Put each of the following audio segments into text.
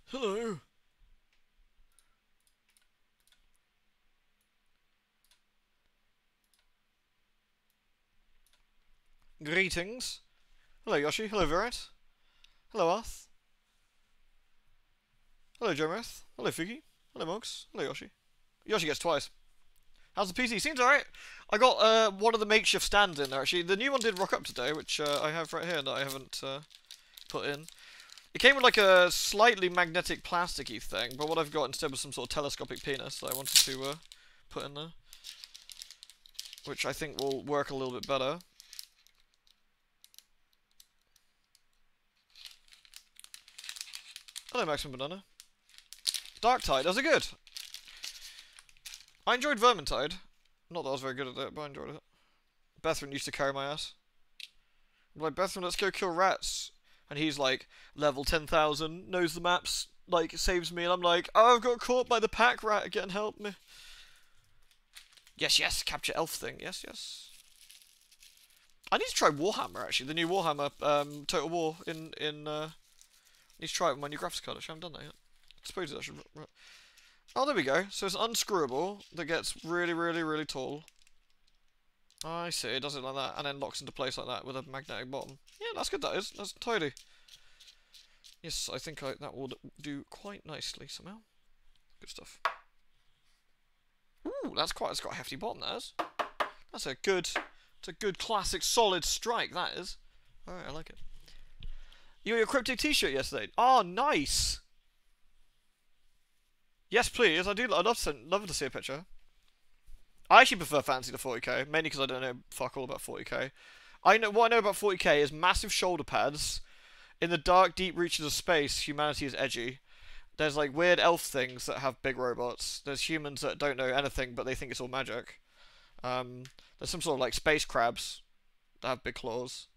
Hello. Greetings. Hello, Yoshi. Hello, Virat. Hello, Arth. Hello, Jometh. Hello, Fuki. Hello, Monks. Hello, Yoshi. Yoshi gets twice. How's the PC? Seems alright. I got one of the makeshift stands in there, actually. The new one did rock up today, which I have right here that I haven't put in. It came with like a slightly magnetic plasticky thing, but what I've got instead was some sort of telescopic penis that I wanted to put in there. Which I think will work a little bit better. Hello, Maximum Banana. Darktide, those are good. I enjoyed Vermintide. Not that I was very good at it, but I enjoyed it. Bethrin used to carry my ass. I'm like, Bethrin, let's go kill rats. And he's like, level 10,000, knows the maps, like, saves me. And I'm like, oh, I've got caught by the pack rat again, help me. Yes, yes, capture elf thing. Yes, yes. I need to try Warhammer, actually. The new Warhammer, Total War in need to try it with my new graphics card. Actually, I haven't done that yet. I suppose that should... Oh, there we go. So it's unscrewable that gets really, really, really tall. I see. It does it like that, and then locks into place like that with a magnetic bottom. Yeah, that's good, that is. That's tidy. Yes, I think that will do quite nicely somehow. Good stuff. Ooh, it's got a hefty bottom, that is. That's a good... It's a good classic solid strike, that is. Alright, I like it. You got your cryptic t-shirt yesterday. Oh, nice. Yes, please. I do. I'd love to see a picture. I actually prefer Fantasy to 40k, mainly because I don't know fuck all about 40k. What I know about 40k is massive shoulder pads. In the dark, deep reaches of space, humanity is edgy. There's like weird elf things that have big robots. There's humans that don't know anything, but they think it's all magic. There's some sort of like space crabs that have big claws.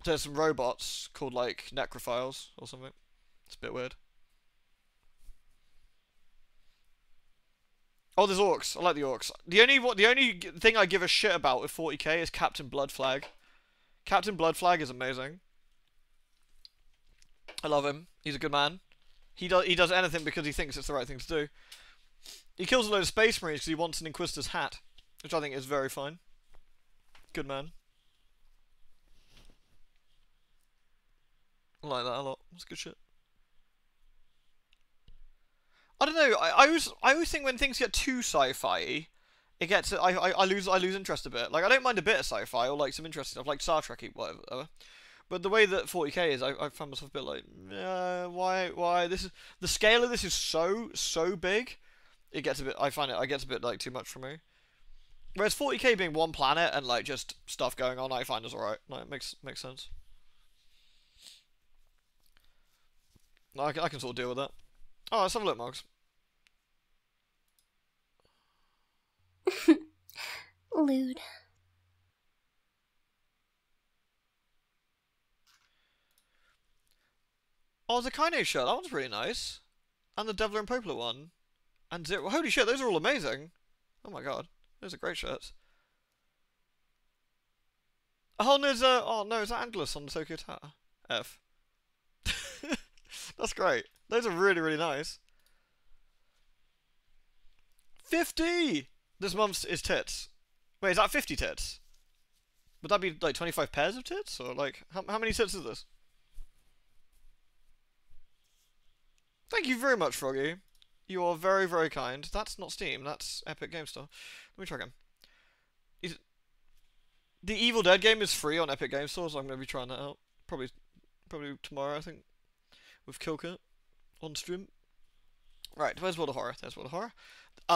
There's some robots called like necrophiles or something. It's a bit weird. Oh, there's orcs. I like the orcs. The only thing I give a shit about with 40k is Captain Bloodflag. Captain Bloodflag is amazing. I love him. He's a good man. He does anything because he thinks it's the right thing to do. He kills a load of space marines because he wants an Inquisitor's hat, which I think is very fine. Good man. I like that a lot. That's good shit. I don't know. I always think when things get too sci-fi, it gets I lose interest a bit. Like I don't mind a bit of sci-fi or like some interesting stuff like Star Trek whatever. But the way that 40k is, I found myself a bit like, why this is the scale of this is so big. It gets a bit. I gets a bit like too much for me. Whereas 40k being one planet and like just stuff going on, I find is alright. Like, it makes sense. I can sort of deal with that. Oh, let's have a look, Marks. Lewd. Oh, the Kaine shirt. That one's really nice. And the Devler and Poplar one. And Zero. Holy shit, those are all amazing. Oh my god. Those are great shirts. Oh, there's a... Oh, no, is that Angelus on the Tokyo Tower? F. That's great. Those are really, really nice. 50! This month is tits. Wait, is that 50 tits? Would that be like 25 pairs of tits? Or like, how many tits is this? Thank you very much, Froggy. You are very, very kind. That's not Steam, that's Epic Game Store. Let me try again. The Evil Dead game is free on Epic Game Store, so I'm going to be trying that out. Probably tomorrow, I think. With Kilkit on stream. Right, where's World of Horror? There's World of Horror.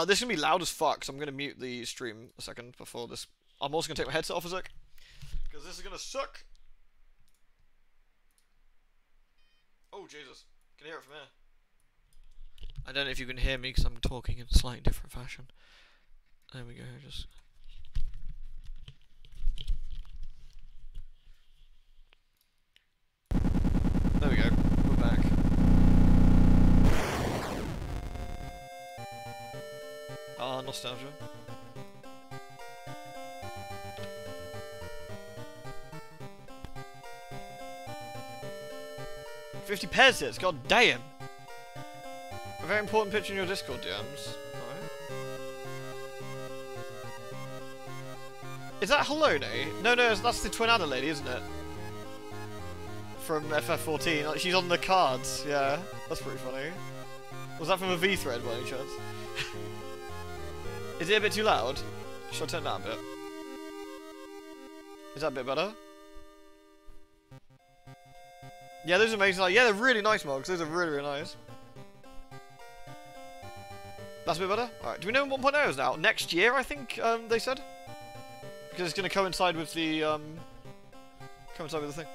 This is going to be loud as fuck, so I'm going to mute the stream a second before this. I'm also going to take my headset off a sec. Because this is going to suck. Oh, Jesus. Can you hear it from here? I don't know if you can hear me because I'm talking in a slightly different fashion. There we go, just... There we go, we're back. Ah, nostalgia. 50 pesos, god damn! A very important picture in your Discord DMs. Alright. Is that Halone? No, that's the Twin Adder lady, isn't it? From FF14. Like, she's on the cards, yeah. That's pretty funny. Was that from a V-thread by any chance? Is it a bit too loud? Should I turn that a bit? Is that a bit better? Yeah, those are amazing. Like, yeah, they're really nice mugs. Those are really, really nice. That's a bit better? Alright, do we know when 1.0 is now? Next year, I think, they said? Because it's going to coincide with the, thing.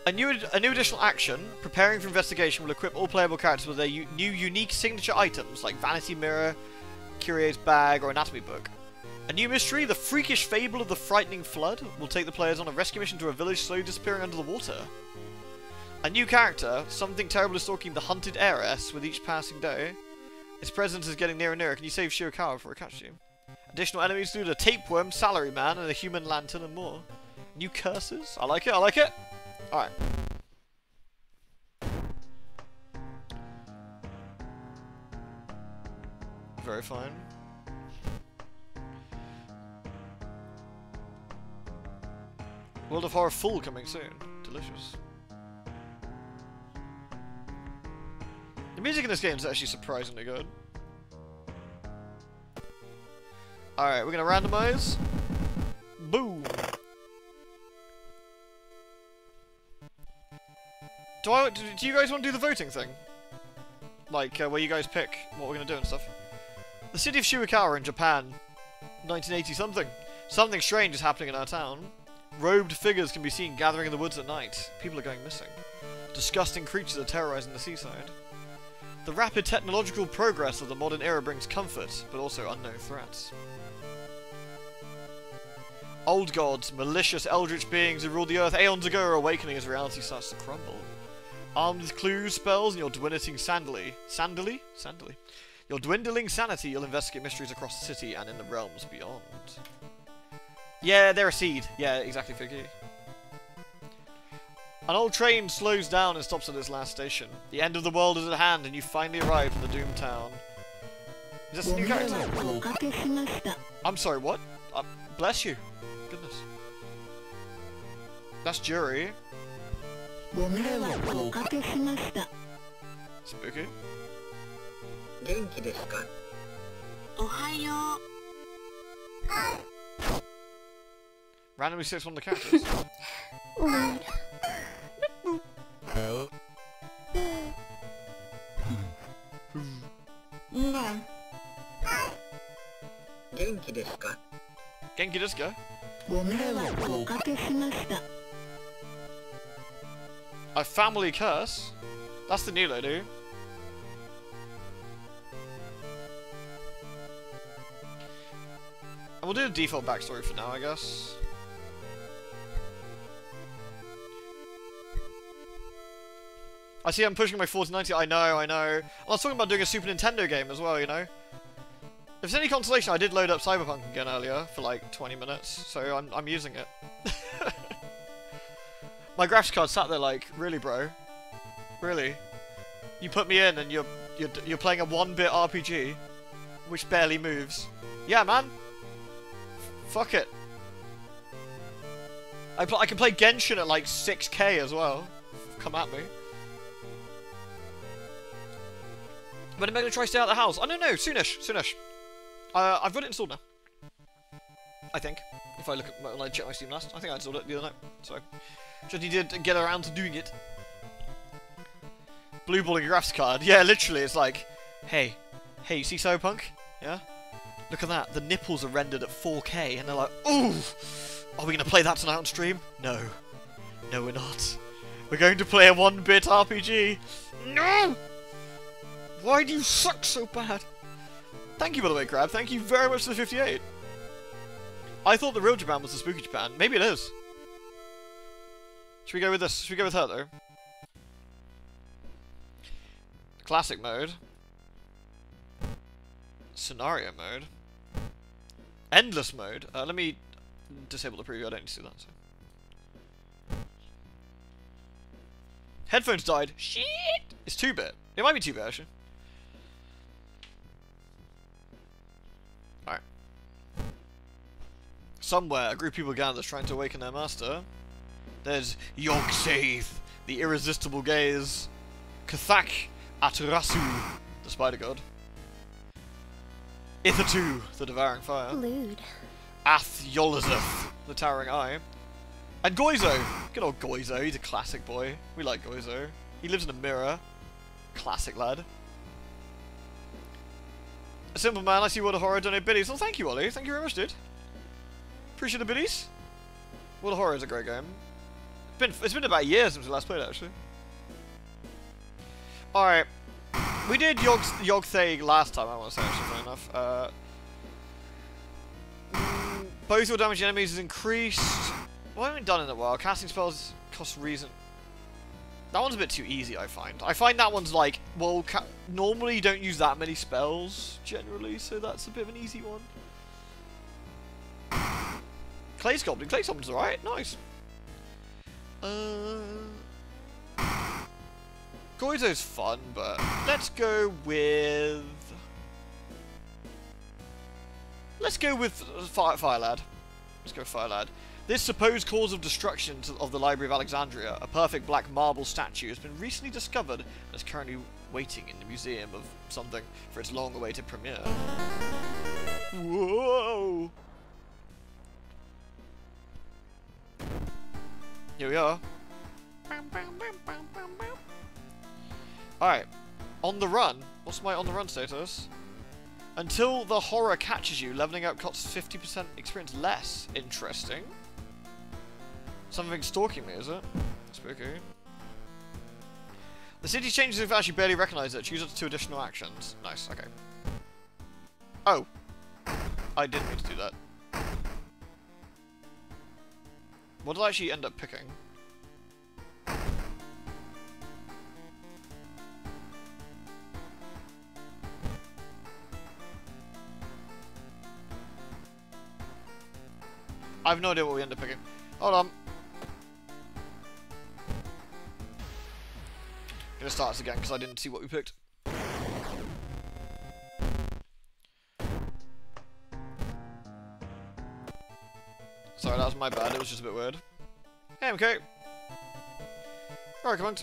A new additional action, preparing for investigation, will equip all playable characters with their new unique signature items, like Vanity Mirror, Curious Bag, or Anatomy Book. A new mystery, the freakish fable of the frightening flood, will take the players on a rescue mission to a village slowly disappearing under the water. A new character, something terrible is stalking the hunted heiress with each passing day. Its presence is getting nearer and nearer. Can you save Shirakawa before it catches you? Additional enemies include a tapeworm, salaryman, and a human lantern, and more. New curses? I like it, I like it! Alright. Very fine. World of Horror Full coming soon. Delicious. The music in this game is actually surprisingly good. Alright, we're gonna randomize. Boom! Do you guys want to do the voting thing? Like, where you guys pick what we're gonna do and stuff? The city of Shirakawa in Japan. 1980 something. Something strange is happening in our town. Robed figures can be seen gathering in the woods at night. People are going missing. Disgusting creatures are terrorizing the seaside. The rapid technological progress of the modern era brings comfort, but also unknown threats. Old gods, malicious eldritch beings who ruled the earth aeons ago are awakening as reality starts to crumble. Armed with clues, spells, and your dwindling your dwindling sanity, you'll investigate mysteries across the city and in the realms beyond. Yeah, they're a seed. Yeah, exactly, Figgy. An old train slows down and stops at its last station. The end of the world is at hand, and you finally arrive in the doomed town. Is this a new character? I'm sorry, what? Bless you. Goodness. That's Jury. Spooky. Randomly sits one of the characters. Hello. Genki desu ka? Genki desu ka? A family curse? That's the new lady. And we'll do the default backstory for now, I guess. I see I'm pushing my 4090, I know. I was talking about doing a Super Nintendo game as well, you know? If it's any consolation, I did load up Cyberpunk again earlier for like 20 minutes, so I'm using it. My graphics card sat there like, really, bro? Really? You put me in and you're playing a 1-bit RPG, which barely moves. Yeah, man. Fuck it. I can play Genshin at like 6K as well. Come at me. When am I going to try stay out of the house? I don't know. Soonish. I've got it installed now. I think. If I look at when I check my Steam last, I think I installed it the other night. So, just need to get around to doing it. Blue balling your graphics card. Yeah, literally, it's like, hey, you see Cyberpunk? Yeah? Look at that. The nipples are rendered at 4K, and they're like, ooh! Are we going to play that tonight on stream? No. No, we're not. We're going to play a 1-bit RPG. No! Why do you suck so bad? Thank you, by the way, Crab. Thank you very much for the 58. I thought the real Japan was the spooky Japan. Maybe it is. Should we go with this? Should we go with her, though? Classic mode. Scenario mode. Endless mode. Let me disable the preview. I don't need to do that. So. Headphones died. Shit! It's 2-bit. It might be 2-bit, actually. Alright. Somewhere, a group of people gathers trying to awaken their master. There's Yog-Sothoth, the irresistible gaze. Cathach Atarasu, the spider god. Ithatu, the devouring fire. Lewd. Ath-Yolazeth, the towering eye. And Goizo! Good old Goizo, he's a classic boy. We like Goizo. He lives in a mirror. Classic lad. A simple man, I see World of Horror donate biddies. Well, thank you, Ollie. Thank you very much, dude. Appreciate the biddies. World of Horror is a great game. It's been about a year since we last played it, actually. Alright. We did Yog-Sothoth last time, I want to say, actually, funny enough. Both your damage enemies is increased. Well, I haven't done it in a while. Casting spells cost reason. That one's a bit too easy, I find. I find that one's like, well, normally you don't use that many spells, generally, so that's a bit of an easy one. Clay sculpting. Clay sculpting's alright. Nice. Goizo's fun, but let's go with... Fire Lad. Let's go Fire Lad. This supposed cause of destruction of the Library of Alexandria, a perfect black marble statue, has been recently discovered and is currently waiting in the Museum of something for its long-awaited premiere. Whoa! Here we are. Alright. On the run. What's my on the run status? Until the horror catches you, leveling up costs 50% experience less. Interesting. Something stalking me, is it? Spooky. The city changes if I actually barely recognise it. Choose up to 2 additional actions. Nice, okay. Oh. I didn't mean to do that. What did I actually end up picking? I have no idea what we end up picking. Hold on. Gonna start this again because I didn't see what we picked. Sorry, that was my bad. It was just a bit weird. Hey, okay. Alright, come on.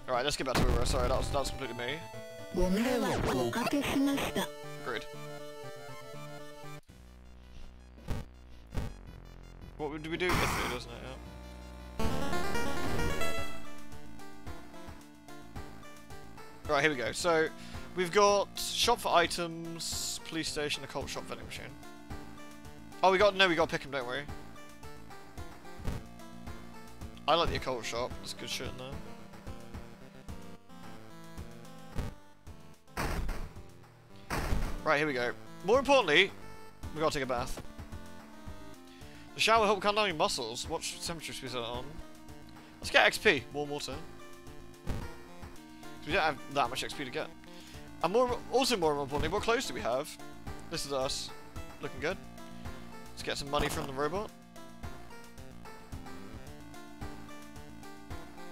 Alright, let's get back to where we were. Sorry, that was completely me. Agreed. What would we do if it doesn't it? Yeah. Right, here we go. So, we've got shop for items, police station, occult shop, vending machine. Oh, we got to pick them, don't we? I like the occult shop. There's good shit in there. Right, here we go. More importantly, we gotta take a bath. The shower will help calm down your muscles. What temperature should we set it on? Let's get XP. Warm water. We don't have that much XP to get. And also more importantly, what clothes do we have? This is us. Looking good. Let's get some money from the robot.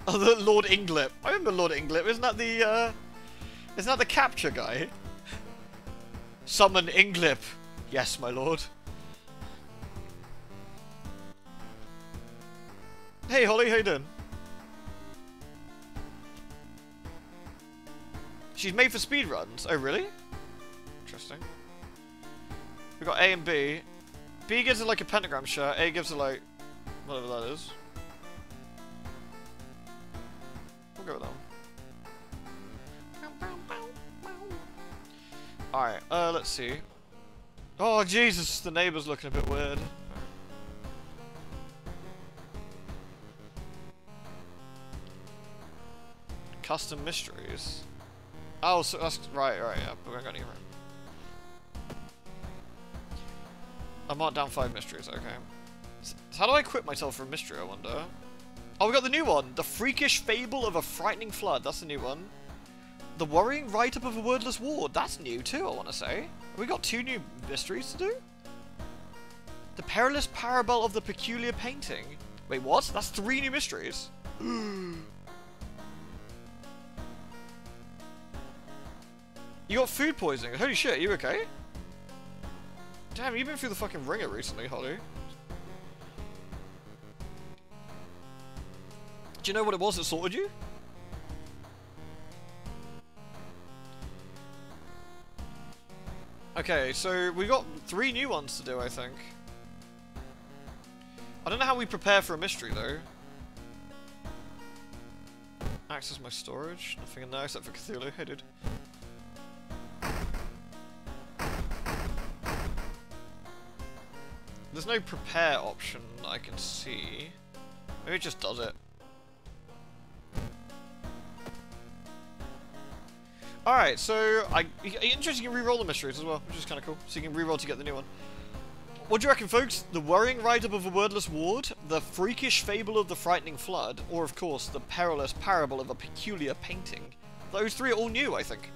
Oh, the Lord Inglip. I remember Lord Inglip. Isn't that the capture guy? Summon Inglip. Yes, my lord. Hey, Holly, how you doing? She's made for speedruns. Oh, really? Interesting. We got A and B. B gives her like a pentagram shirt. A gives her like whatever that is. We'll go with that one. Alright, let's see. Oh, Jesus, the neighbour's looking a bit weird. Custom mysteries. Oh, so that's right, yeah. But we haven't got any room. I marked down 5 mysteries. Okay. So how do I equip myself for a mystery? I wonder. Oh, we got the new one. The freakish fable of a frightening flood. That's the new one. The worrying write-up of a wordless ward. That's new too. I want to say. We got 2 new mysteries to do. The perilous parable of the peculiar painting. Wait, what? That's 3 new mysteries. You got food poisoning. Holy shit, are you okay? Damn, you've been through the fucking ringer recently, Holly. Do you know what it was that sorted you? Okay, so we got 3 new ones to do, I think. I don't know how we prepare for a mystery, though. Access my storage. Nothing in there except for Cthulhu. Hey, dude. There's no prepare option I can see. Maybe it just does it. Alright, so interesting you can re-roll the mysteries as well, which is kind of cool. So you can re-roll to get the new one. What do you reckon, folks? The worrying write-up of a wordless ward, the freakish fable of the frightening flood, or of course the perilous parable of a peculiar painting? Those 3 are all new, I think.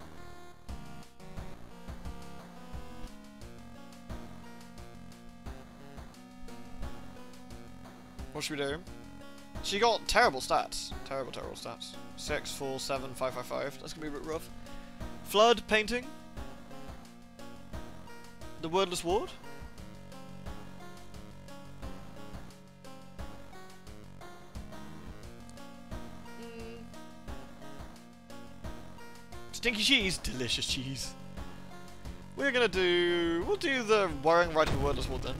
What should we do? She got terrible stats. Terrible stats. 6, 4, 7, 5, 5, 5. That's gonna be a bit rough. Flood, painting. The wordless ward. Stinky cheese. Delicious cheese. We'll do the worrying right of the wordless ward then.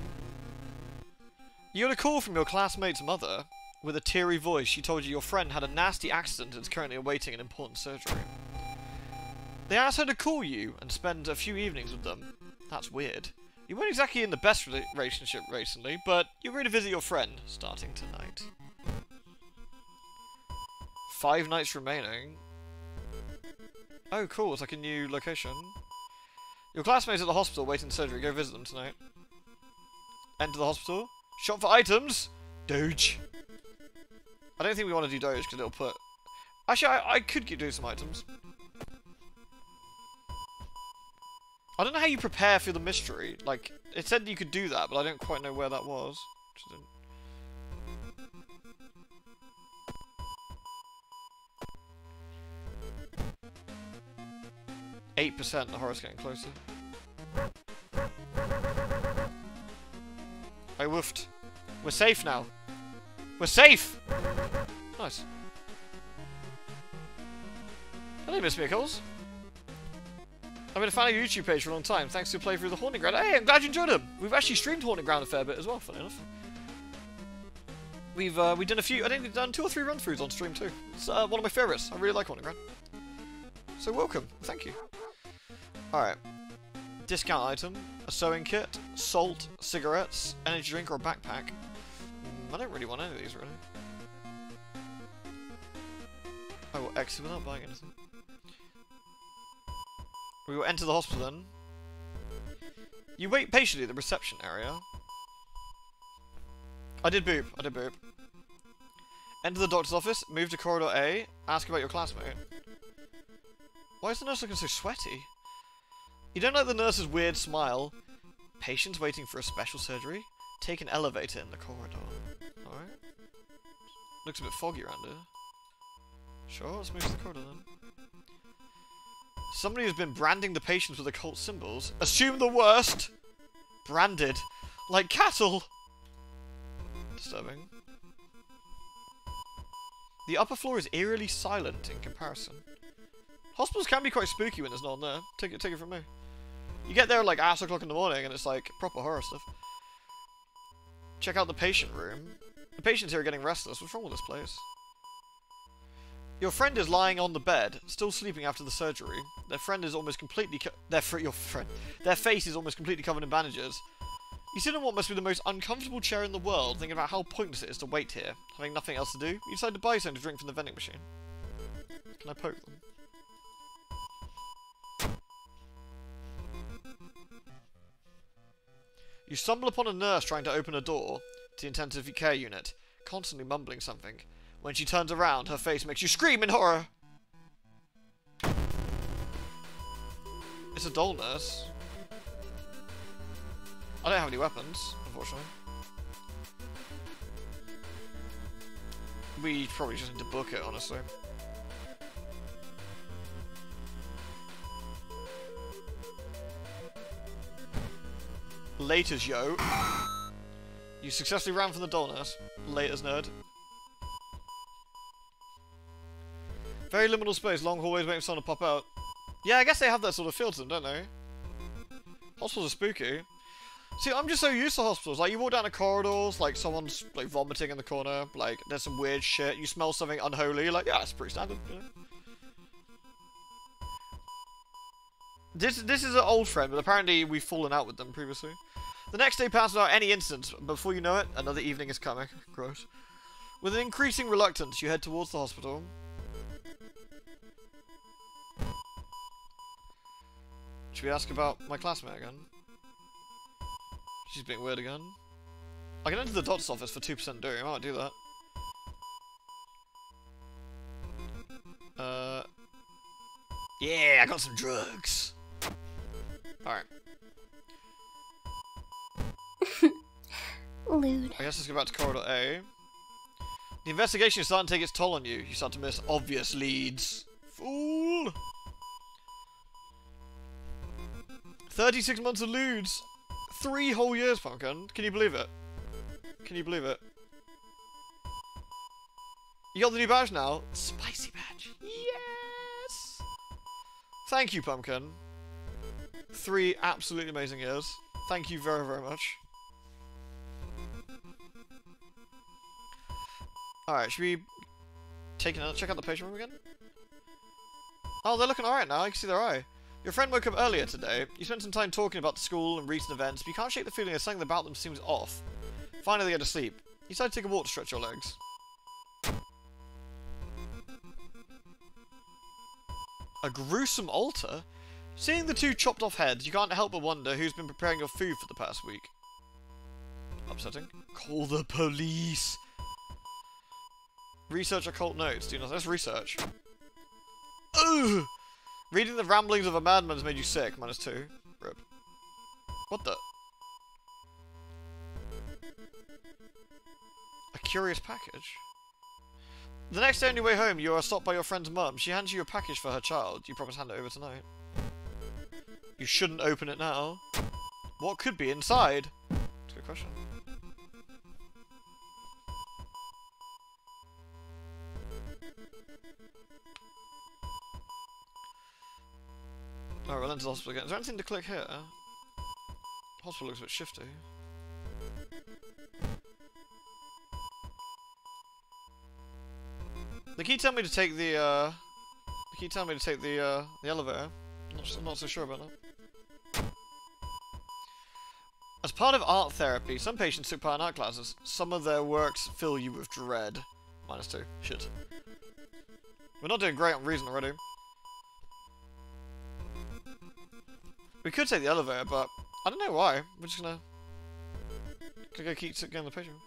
You got a call from your classmate's mother. With a teary voice, she told you your friend had a nasty accident and is currently awaiting an important surgery. They asked her to call you and spend a few evenings with them. That's weird. You weren't exactly in the best relationship recently, but you're going to visit your friend, starting tonight. 5 nights remaining. Oh, cool, it's like a new location. Your classmates at the hospital waiting surgery. Go visit them tonight. Enter the hospital. Shop for items. Doge. I don't think we want to do Doge because it'll put... Actually, I could do some items. I don't know how you prepare for the mystery. Like, it said you could do that, but I don't quite know where that was. 8%, the horror's getting closer. I woofed. We're safe now. We're safe! Nice. Hello, Miss Mickles. I've been a fan of your YouTube page for a long time, thanks to your playthrough of the Haunting Ground. Hey, I'm glad you enjoyed them! We've actually streamed Haunting Ground a fair bit as well, funny enough. We've done a few, I think we've done 2 or 3 run-throughs on stream too. It's one of my favourites. I really like Haunting Ground. So welcome. Thank you. Alright. Discount item, a sewing kit, salt, cigarettes, energy drink or a backpack. I don't really want any of these, really. I will exit without buying anything. We will enter the hospital then. You wait patiently at the reception area. I did boop. Enter the doctor's office, move to corridor A, ask about your classmate. Why is the nurse looking so sweaty? You don't like the nurse's weird smile. Patients waiting for a special surgery? Take an elevator in the corridor. Alright. Looks a bit foggy around here. Sure, let's move to the corridor then. Somebody has been branding the patients with occult symbols. Assume the worst! Branded. Like cattle! Disturbing. The upper floor is eerily silent in comparison. Hospitals can be quite spooky when there's no one there. Take it from me. You get there at like ass o'clock in the morning and it's like proper horror stuff. Check out the patient room. The patients here are getting restless. What's wrong with this place? Your friend is lying on the bed, still sleeping after the surgery. Their friend is almost completely their face is almost completely covered in bandages. You sit on what must be the most uncomfortable chair in the world, thinking about how pointless it is to wait here. Having nothing else to do, you decide to buy something to drink from the vending machine. Can I poke them? You stumble upon a nurse trying to open a door to the intensive care unit, constantly mumbling something. When she turns around, her face makes you scream in horror! It's a doll nurse. I don't have any weapons, unfortunately. We probably just need to book it, honestly. Laters, yo. You successfully ran from the doll nurse. Laters, nerd. Very liminal space, long hallways waiting for someone to pop out. Yeah, I guess they have that sort of feel to them, don't they? Hospitals are spooky. See, I'm just so used to hospitals. Like, you walk down the corridors, like, someone's, like, vomiting in the corner. Like, there's some weird shit. You smell something unholy. You're like, yeah, it's pretty standard, you know? This is an old friend, but apparently we've fallen out with them previously. The next day passes without any incidents. Before you know it, another evening is coming. Gross. With an increasing reluctance, you head towards the hospital. Should we ask about my classmate again? She's being weird again. I can enter the doctor's office for 2% doing. I might do that. Yeah, I got some drugs. Alright. Lewd. I guess let's go back to corridor A. The investigation is starting to take its toll on you. You start to miss obvious leads. Fool! 36 months of lewds. 3 whole years, Pumpkin. Can you believe it? Can you believe it? You got the new badge now? Spicy badge. Yes! Thank you, Pumpkin. 3 absolutely amazing years. Thank you very, very much. Alright, should we check out the patient room again? Oh, they're looking alright now. I can see their eye. Your friend woke up earlier today. You spent some time talking about the school and recent events, but you can't shake the feeling that something about them seems off. Finally, they go to sleep. You decide to take a walk to stretch your legs. A gruesome altar? Seeing the 2 chopped off heads, you can't help but wonder who's been preparing your food for the past week. Upsetting. Call the police. Research occult notes. Do not. Let's research. Ugh! Reading the ramblings of a madman has made you sick. -2. Rip. What the? A curious package. The next day on your way home, you are stopped by your friend's mum. She hands you a package for her child. You promise to hand it over tonight. You shouldn't open it now. What could be inside? That's a good question. Alright, we'll enter the hospital again. Is there anything to click here? Hospital looks a bit shifty. They keep telling me to take the the elevator. I'm not so sure about that. As part of art therapy, some patients took part in art classes. Some of their works fill you with dread. -2. Shit. We're not doing great on reason already. We could take the elevator, but I don't know why. We're just gonna go keep getting the patient.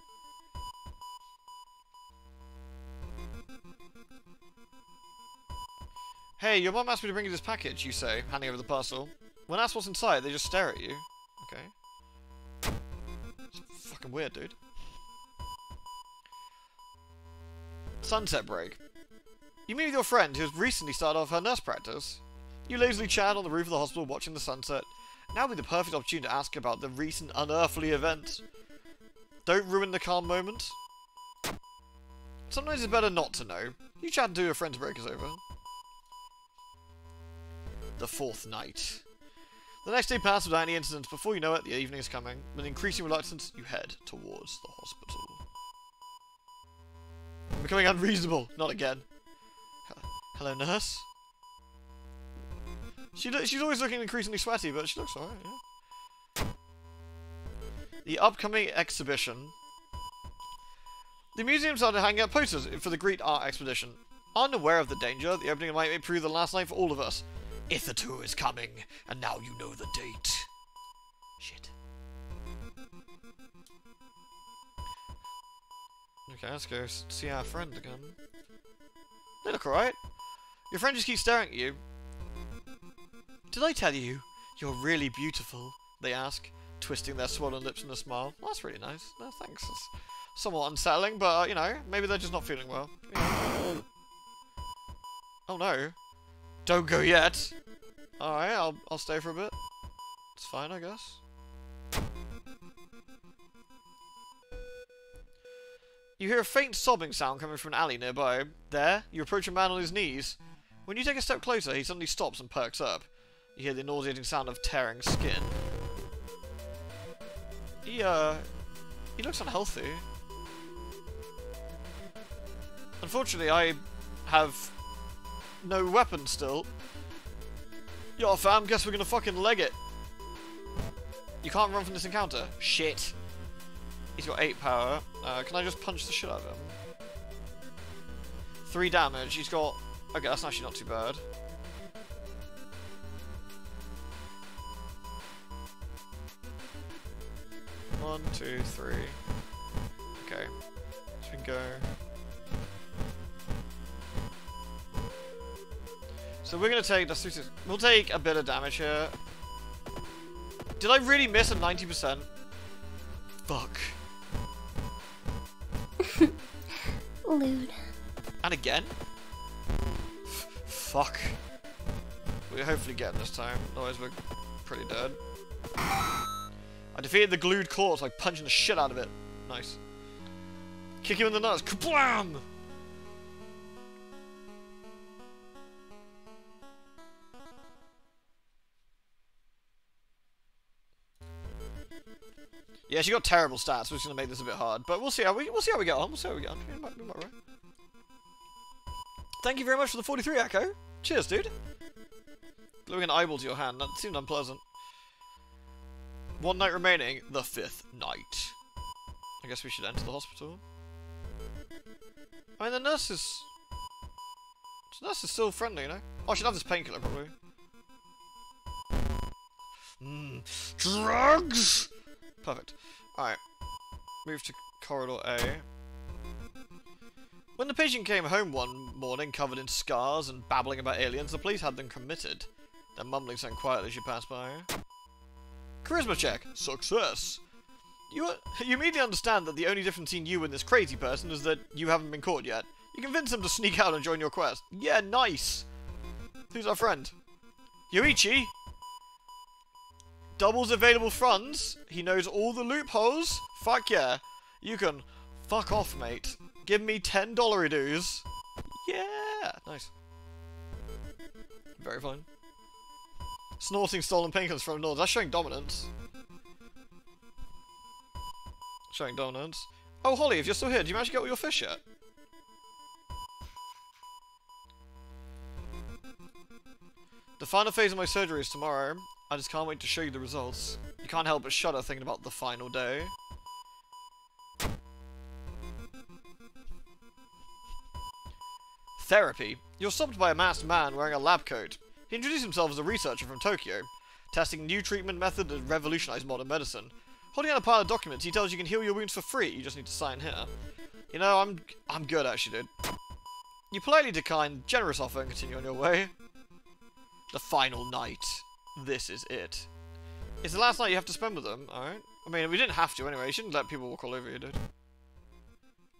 Hey, your mum asked me to bring you this package, you say, handing over the parcel. When asked what's inside, they just stare at you. Okay. It's fucking weird, dude. Sunset break. You meet with your friend who has recently started off her nurse practice. You lazily chat on the roof of the hospital watching the sunset. Now would be the perfect opportunity to ask about the recent unearthly event. Don't ruin the calm moment. Sometimes it's better not to know. You chat until your friend's break is over. The 4th night. The next day passes without any incidents. Before you know it, the evening is coming. With increasing reluctance, you head towards the hospital. I'm becoming unreasonable. Not again. Hello, nurse? She's always looking increasingly sweaty, but she looks alright, yeah. The upcoming exhibition. The museum started hanging up posters for the Greek art expedition. Unaware of the danger, the opening might prove the last night for all of us. If the tour is coming, and now you know the date. Shit. Okay, let's go see our friend again. They look alright. Your friend just keeps staring at you. Did I tell you you're really beautiful? They ask, twisting their swollen lips in a smile. Well, that's really nice. No, thanks. It's somewhat unsettling, but, you know, maybe they're just not feeling well. Oh no. Don't go yet. Alright, I'll stay for a bit. It's fine, I guess. You hear a faint sobbing sound coming from an alley nearby. There, you approach a man on his knees. When you take a step closer, he suddenly stops and perks up. You hear the nauseating sound of tearing skin. He looks unhealthy. Unfortunately, I have no weapon still. Yo, fam, guess we're gonna fucking leg it. You can't run from this encounter. Shit. He's got 8 power. Can I just punch the shit out of him? 3 damage. He's got... Okay, that's actually not too bad. One, 2, 3. Okay. So we can go... So we're gonna take... We'll take a bit of damage here. Did I really miss a 90%? Fuck. Lewd. And again? Fuck. We're hopefully getting this time, otherwise we're pretty dead. I defeated the glued corpse by punching the shit out of it. Nice. Kick him in the nuts. Kablam! Yeah, she got terrible stats, which is gonna make this a bit hard. But we'll see how we get on. We'll see how we get on. We might right. Thank you very much for the 43 Echo. Cheers, dude. Gluing an eyeball to your hand. That seemed unpleasant. 1 night remaining. The 5th night. I guess we should enter the hospital. I mean, the nurse is still friendly, you know. Oh, I should have this painkiller probably. Drugs. Perfect. Alright. Move to corridor A. When the patient came home one morning covered in scars and babbling about aliens, the police had them committed. Then mumbling something quietly as she passed by. Charisma check. Success. You immediately understand that the only difference between you and this crazy person is that you haven't been caught yet. You convince him to sneak out and join your quest. Yeah, nice. Who's our friend? Yoichi? Doubles available funds. He knows all the loopholes. Fuck yeah. You can fuck off, mate. Give me $10 dues. Yeah. Nice. Very fine. Snorting stolen painkillers from North. That's showing dominance. Showing dominance. Oh, Holly, if you're still here, do you manage to get all your fish yet? The final phase of my surgery is tomorrow. I just can't wait to show you the results. You can't help but shudder thinking about the final day. Therapy. You're stopped by a masked man wearing a lab coat. He introduced himself as a researcher from Tokyo, testing new treatment method that revolutionized modern medicine. Holding out a pile of documents, he tells you can heal your wounds for free. You just need to sign here. You know, I'm good actually, dude. You politely decline generous offer and continue on your way. The final night. This is it. It's the last night you have to spend with them, alright? I mean, we didn't have to anyway. You shouldn't let people walk all over you, dude.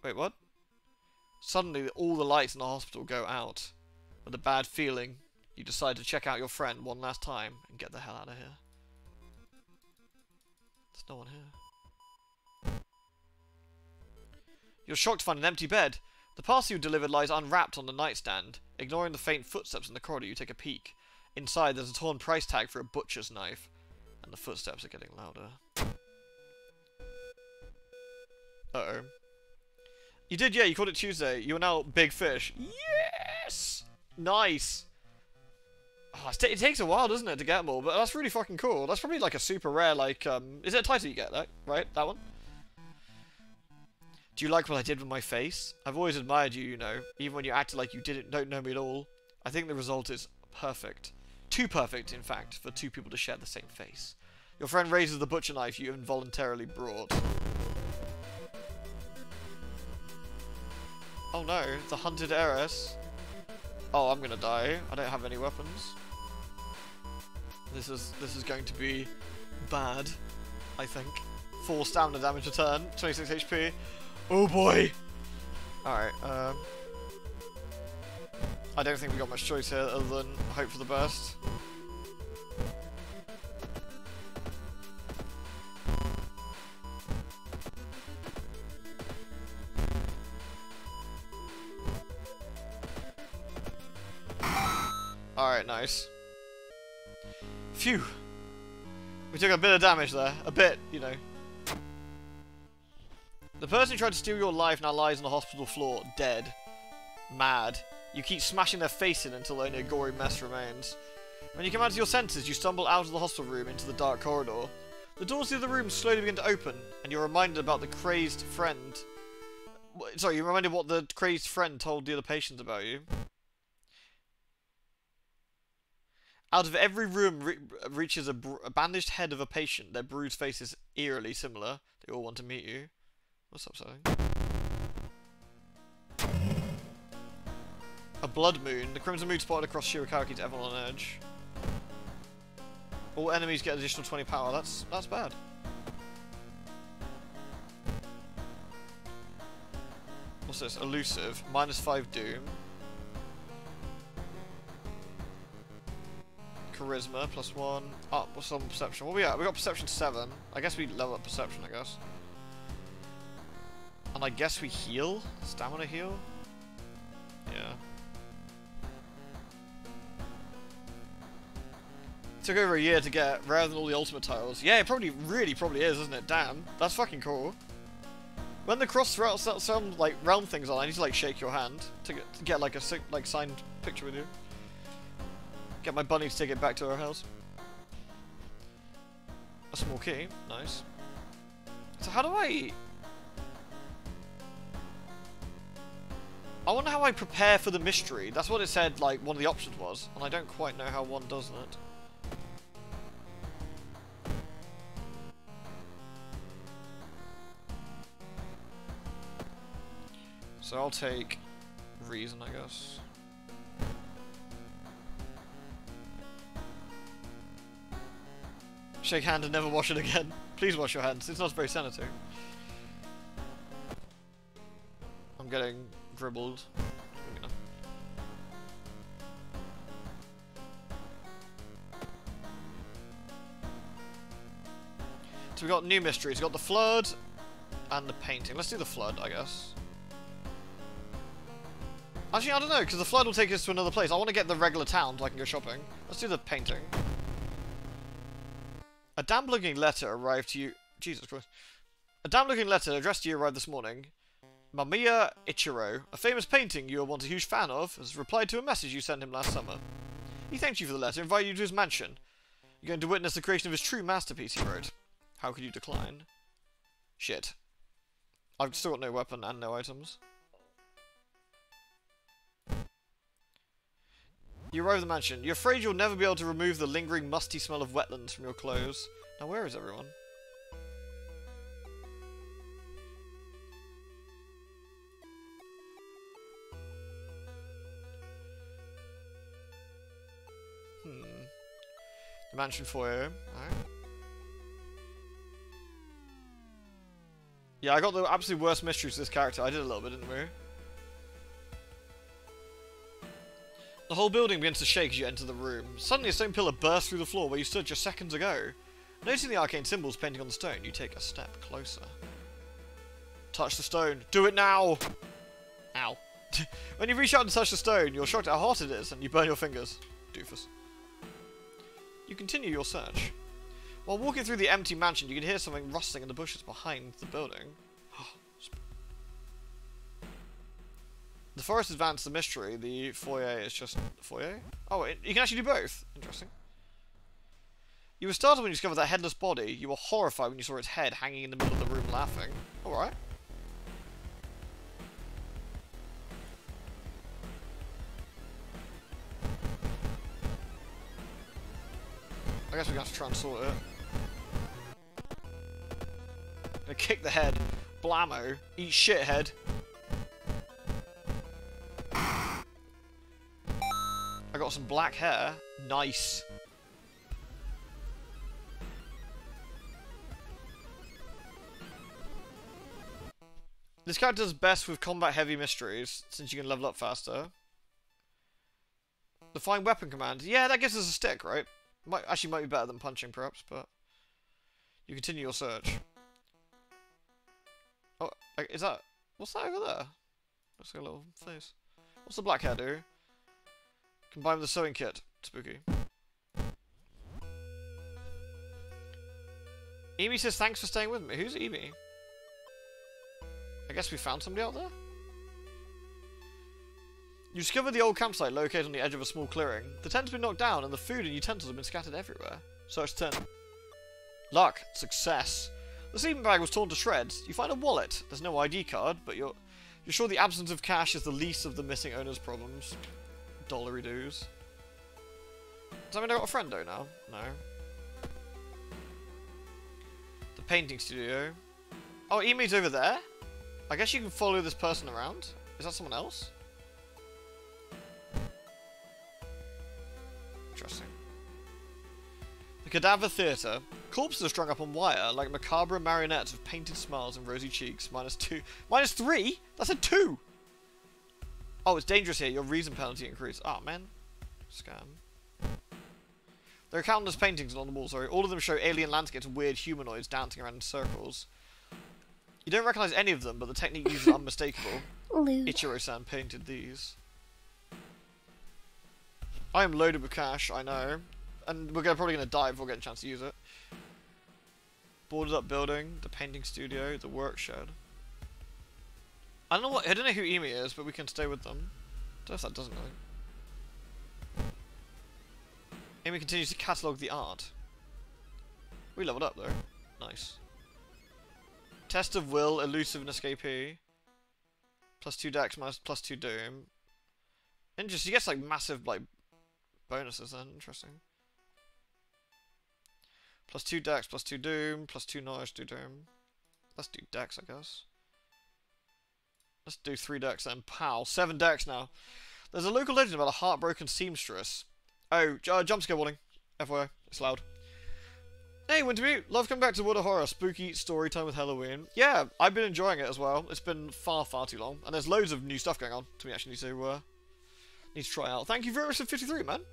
Wait, what? Suddenly, all the lights in the hospital go out. With a bad feeling, you decide to check out your friend one last time and get the hell out of here. There's no one here. You're shocked to find an empty bed. The parcel you delivered lies unwrapped on the nightstand. Ignoring the faint footsteps in the corridor, you take a peek. Inside, there's a torn price tag for a butcher's knife. And the footsteps are getting louder. Uh-oh. You did, yeah, you called it Tuesday. You're now Big Fish. Yes! Nice! Oh, it takes a while, doesn't it, to get them all, but that's really fucking cool. That's probably like a super rare, like, is it a title you get, that, right? That one? Do you like what I did with my face? I've always admired you, you know, even when you acted like you don't know me at all. I think the result is perfect. Too perfect, in fact, for two people to share the same face. Your friend raises the butcher knife you involuntarily brought. Oh no, the hunted heiress. Oh, I'm gonna die. I don't have any weapons. This is going to be bad, I think. 4 stamina damage a turn, 26 HP. Oh boy! Alright, I don't think we got much choice here other than hope for the best. Alright, nice. Phew. We took a bit of damage there. A bit, you know. The person who tried to steal your life now lies on the hospital floor, dead. Mad. You keep smashing their face in until only a gory mess remains. When you come out to your senses, you stumble out of the hospital room into the dark corridor. The doors to the room slowly begin to open, and you're reminded about the crazed friend. Sorry, you're reminded what the crazed friend told the other patients about you. Out of every room reaches a bandaged head of a patient. Their bruised faces eerily similar. They all want to meet you. What's up, Sally? A blood moon. The crimson moon spotted across Shirakawaki's everyone on edge. All enemies get additional 20 power. That's bad. What's this? Elusive. -5 doom. Charisma +1. Oh, what's on perception? What we got? We got perception 7. I guess we level up perception, I guess. And I guess we heal? Stamina heal? Yeah. Took over a year to get, rather than all the ultimate titles. Yeah, it probably is, isn't it? Damn. That's fucking cool. When the cross some like realm things on, I need to like shake your hand to get like a signed picture with you. Get my bunny to take it back to her house. A small key, nice. So how do I wonder how I prepare for the mystery. That's what it said, like, one of the options was. And I don't quite know how one does that. So I'll take reason, I guess. Shake hand and never wash it again. Please wash your hands. It's not very sanitary. I'm getting gribbled. So we got new mysteries. We got the flood and the painting. Let's do the flood, I guess. Actually, I don't know, because the flood will take us to another place. I want to get the regular town so I can go shopping. Let's do the painting. A damp-looking letter arrived to you. Jesus Christ. A damp-looking letter addressed to you arrived this morning. Mamiya Ichiro, a famous painting you are once a huge fan of, has replied to a message you sent him last summer. He thanked you for the letter and invited you to his mansion. You're going to witness the creation of his true masterpiece, he wrote. How could you decline? Shit. I've still got no weapon and no items. You arrive at the mansion. You're afraid you'll never be able to remove the lingering musty smell of wetlands from your clothes. Now where is everyone? The mansion foyer. Alright. Yeah, I got the absolute worst mysteries to this character. I did a little bit, didn't we? The whole building begins to shake as you enter the room. Suddenly a stone pillar bursts through the floor where you stood just seconds ago. Noticing the arcane symbols painting on the stone, you take a step closer. Touch the stone. Do it now! Ow. When you reach out and touch the stone, you're shocked at how hot it is, and you burn your fingers. Doofus. You continue your search. While walking through the empty mansion, you can hear something rustling in the bushes behind the building. The forest advanced the mystery. The foyer is just foyer. Oh, you can actually do both. Interesting. You were startled when you discovered that headless body. You were horrified when you saw its head hanging in the middle of the room laughing. Alright. I guess we're gonna have to try and sort it. Gonna kick the head. Blammo. Eat shit, head. I got some black hair. Nice. This character does best with combat-heavy mysteries, since you can level up faster. The fine weapon command. Yeah, that gives us a stick, right? Actually might be better than punching, perhaps, but... You continue your search. Oh, is that... What's that over there? Looks like a little face. What's the black hair do? Combined with the sewing kit. Spooky. Amy says thanks for staying with me. Who's Amy? I guess we found somebody out there? You discovered the old campsite located on the edge of a small clearing. The tent's been knocked down and the food and utensils have been scattered everywhere. Search tent. Luck. Success. The sleeping bag was torn to shreds. You find a wallet. There's no ID card, but you're sure the absence of cash is the least of the missing owner's problems. Dollary doos. Does that mean I got a friendo now? No. The painting studio. Oh, Imi's over there? I guess you can follow this person around? Is that someone else? Interesting. The Cadaver Theatre. Corpses are strung up on wire, like macabre marionettes with painted smiles and rosy cheeks. -2. -3? That's a 2! Oh, it's dangerous here. Your reason penalty increased. Oh, man. Scam. There are countless paintings on the wall, sorry. All of them show alien landscapes and weird humanoids dancing around in circles. You don't recognize any of them, but the technique used is unmistakable. Ichiro-san painted these. I am loaded with cash, I know. And we're probably going to die before we get a chance to use it. Boarded up building, the painting studio, the work shed. I don't know who Emi is, but we can stay with them. I don't know if that does anything. Emi continues to catalogue the art. We leveled up though. Nice. Test of will, elusive and escapee. +2 dex, +2 doom. Interesting. He gets like massive like bonuses then. Interesting. +2 dex, +2 doom, +2 knowledge, do doom. Let's do dex, I guess. Let's do 3 dex then. Pow. 7 dex now. There's a local legend about a heartbroken seamstress. Oh, jump scare warning. FYI, it's loud. Hey, Wintermute! Love coming back to World of Horror. Spooky story time with Halloween. Yeah, I've been enjoying it as well. It's been far, far too long. And there's loads of new stuff going on to me actually need to try out. Thank you very much for 53, man.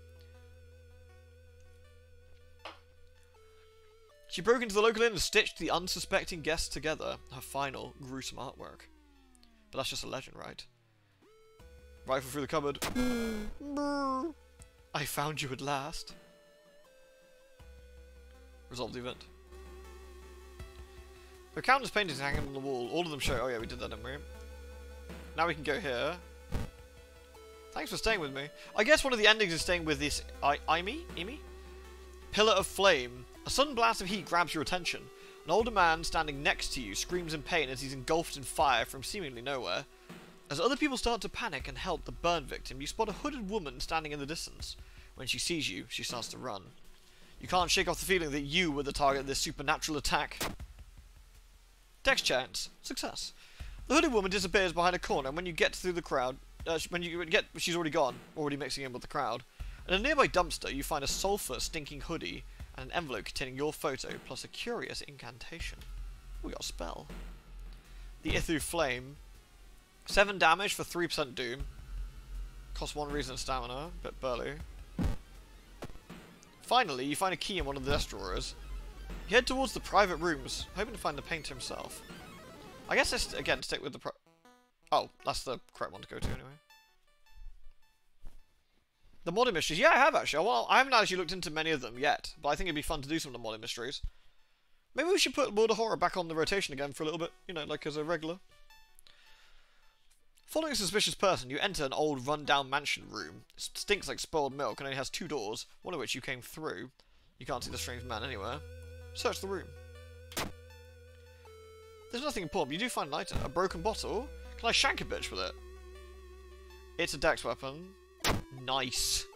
She broke into the local inn and stitched the unsuspecting guests together. Her final, gruesome artwork. But that's just a legend, right? Rifle through the cupboard. I found you at last. Resolve the event. There are countless paintings hanging on the wall. All of them show... Oh yeah, we did that, didn't we? Now we can go here. Thanks for staying with me. I guess one of the endings is staying with this... Imi? Pillar of flame. A sudden blast of heat grabs your attention. An older man standing next to you screams in pain as he's engulfed in fire from seemingly nowhere. As other people start to panic and help the burn victim, you spot a hooded woman standing in the distance. When she sees you, she starts to run. You can't shake off the feeling that you were the target of this supernatural attack. Dex chance. Success. The hooded woman disappears behind a corner, and when you get through the crowd... she's already gone, already mixing in with the crowd. In a nearby dumpster, you find a sulphur-stinking hoodie and an envelope containing your photo, plus a curious incantation. We got a spell. The Ithu Flame. 7 damage for 3% doom. Costs 1 reason stamina, bit burly. Finally, you find a key in one of the desk drawers. You head towards the private rooms, hoping to find the painter himself. I guess let's, again, stick with the Oh, that's the correct one to go to anyway. The modded mysteries. Yeah, I have actually. Well, I haven't actually looked into many of them yet, but I think it'd be fun to do some of the modded mysteries. Maybe we should put World of Horror back on the rotation again for a little bit, you know, like as a regular. Following a suspicious person, you enter an old run-down mansion room. It stinks like spoiled milk and only has 2 doors, one of which you came through. You can't see the strange man anywhere. Search the room. There's nothing important, but you do find an item. A broken bottle? Can I shank a bitch with it? It's a dex weapon. Nice.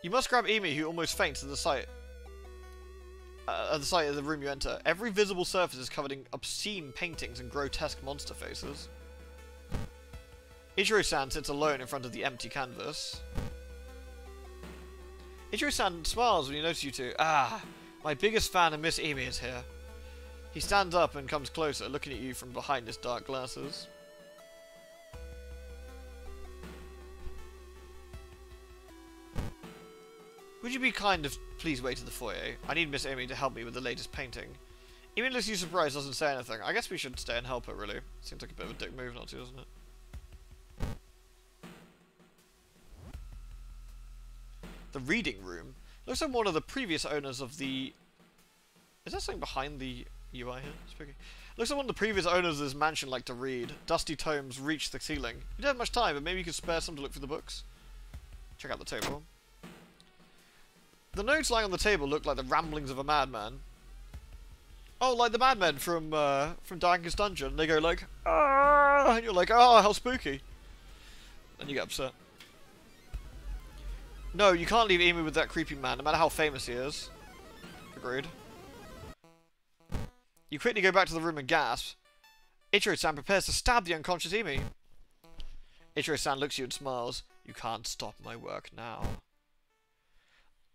You must grab Emi, who almost faints at the sight of the room you enter. Every visible surface is covered in obscene paintings and grotesque monster faces. Ichiro-san sits alone in front of the empty canvas. Ichiro-san smiles when he notices you two. Ah, my biggest fan of Miss Emi is here. He stands up and comes closer, looking at you from behind his dark glasses. Would you be kind of please wait in the foyer? I need Miss Amy to help me with the latest painting. Even looks you surprised, doesn't say anything. I guess we should stay and help her, really. Seems like a bit of a dick move not to, doesn't it? The reading room. Looks like one of the previous owners of the... Is there something behind the UI here? Spooky. Looks like one of the previous owners of this mansion liked to read. Dusty tomes reach the ceiling. You don't have much time, but maybe you could spare some to look through the books. Check out the table. The notes lying on the table look like the ramblings of a madman. Oh, like the madmen from Darkest Dungeon. They go like, ah, and you're like, oh, how spooky. And you get upset. No, you can't leave Emu with that creepy man, no matter how famous he is. Agreed. You quickly go back to the room and gasp. Ichiro-san prepares to stab the unconscious Emu. Ichiro-san looks at you and smiles. You can't stop my work now.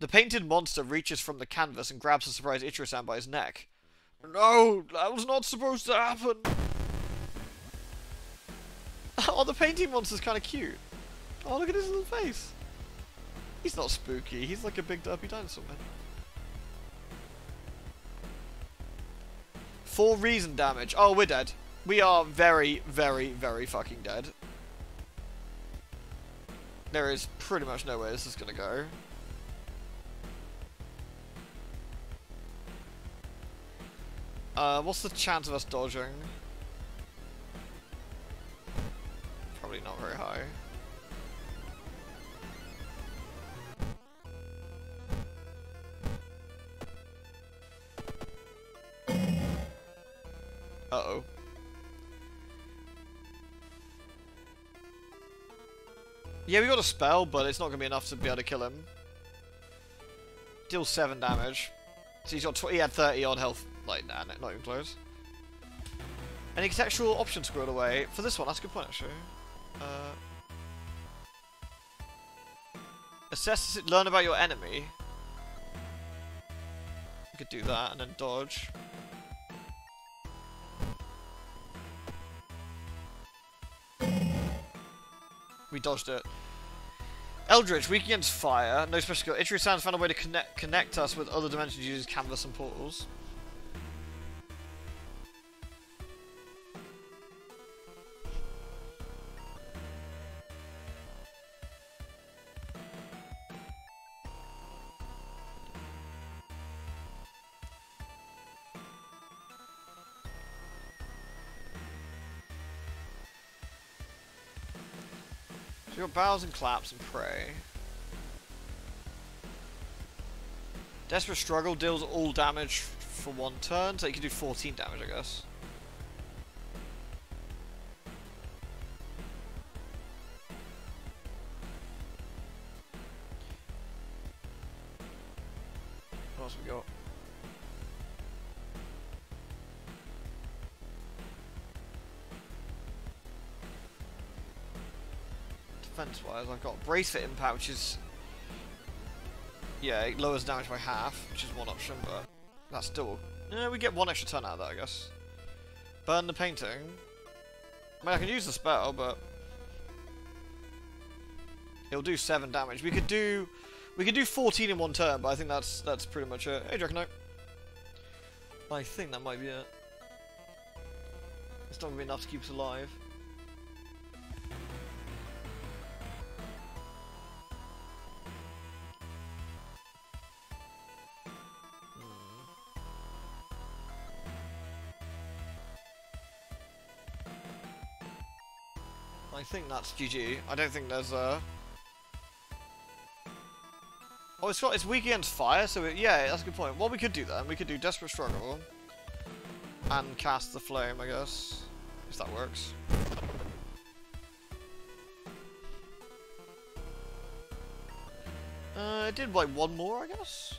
The painted monster reaches from the canvas and grabs the surprised Ichiro-san by his neck. No, that was not supposed to happen. Oh, the painting monster's kind of cute. Oh, look at his little face. He's not spooky. He's like a big derpy dinosaur, man. 4 reason damage. Oh, we're dead. We are very, very, very fucking dead. There is pretty much no way this is gonna go. What's the chance of us dodging? Probably not very high. Uh-oh. Yeah, we got a spell, but it's not going to be enough to be able to kill him. Deals 7 damage. So he's got he had 30 odd health. Like, nah, not even close. Any contextual option squirreled away. For this one, that's a good point, actually. Assess, learn about your enemy. You could do that, and then dodge. We dodged it. Eldritch, weak against fire. No special skill. Ichiro-san's found a way to connect us with other dimensions using canvas and portals. So you've got bows and claps and pray. Desperate Struggle deals all damage for 1 turn, so you can do 14 damage, I guess. What else we got? Defense-wise, I've got Brace for Impact, which is... Yeah, it lowers damage by half, which is one option, but that's still... Yeah, we get 1 extra turn out of that, I guess. Burn the painting. I mean, I can use the spell, but... It'll do 7 damage. We could do 14 in 1 turn, but I think that's pretty much it. Hey, Draconote. I think that might be it. It's not going to be enough to keep us alive. I think that's GG. I don't think there's a... Oh, it's weak against fire, so yeah, that's a good point. What we could do then, we could do Desperate Struggle and cast the Flame, I guess, if that works. It did like 1 more, I guess.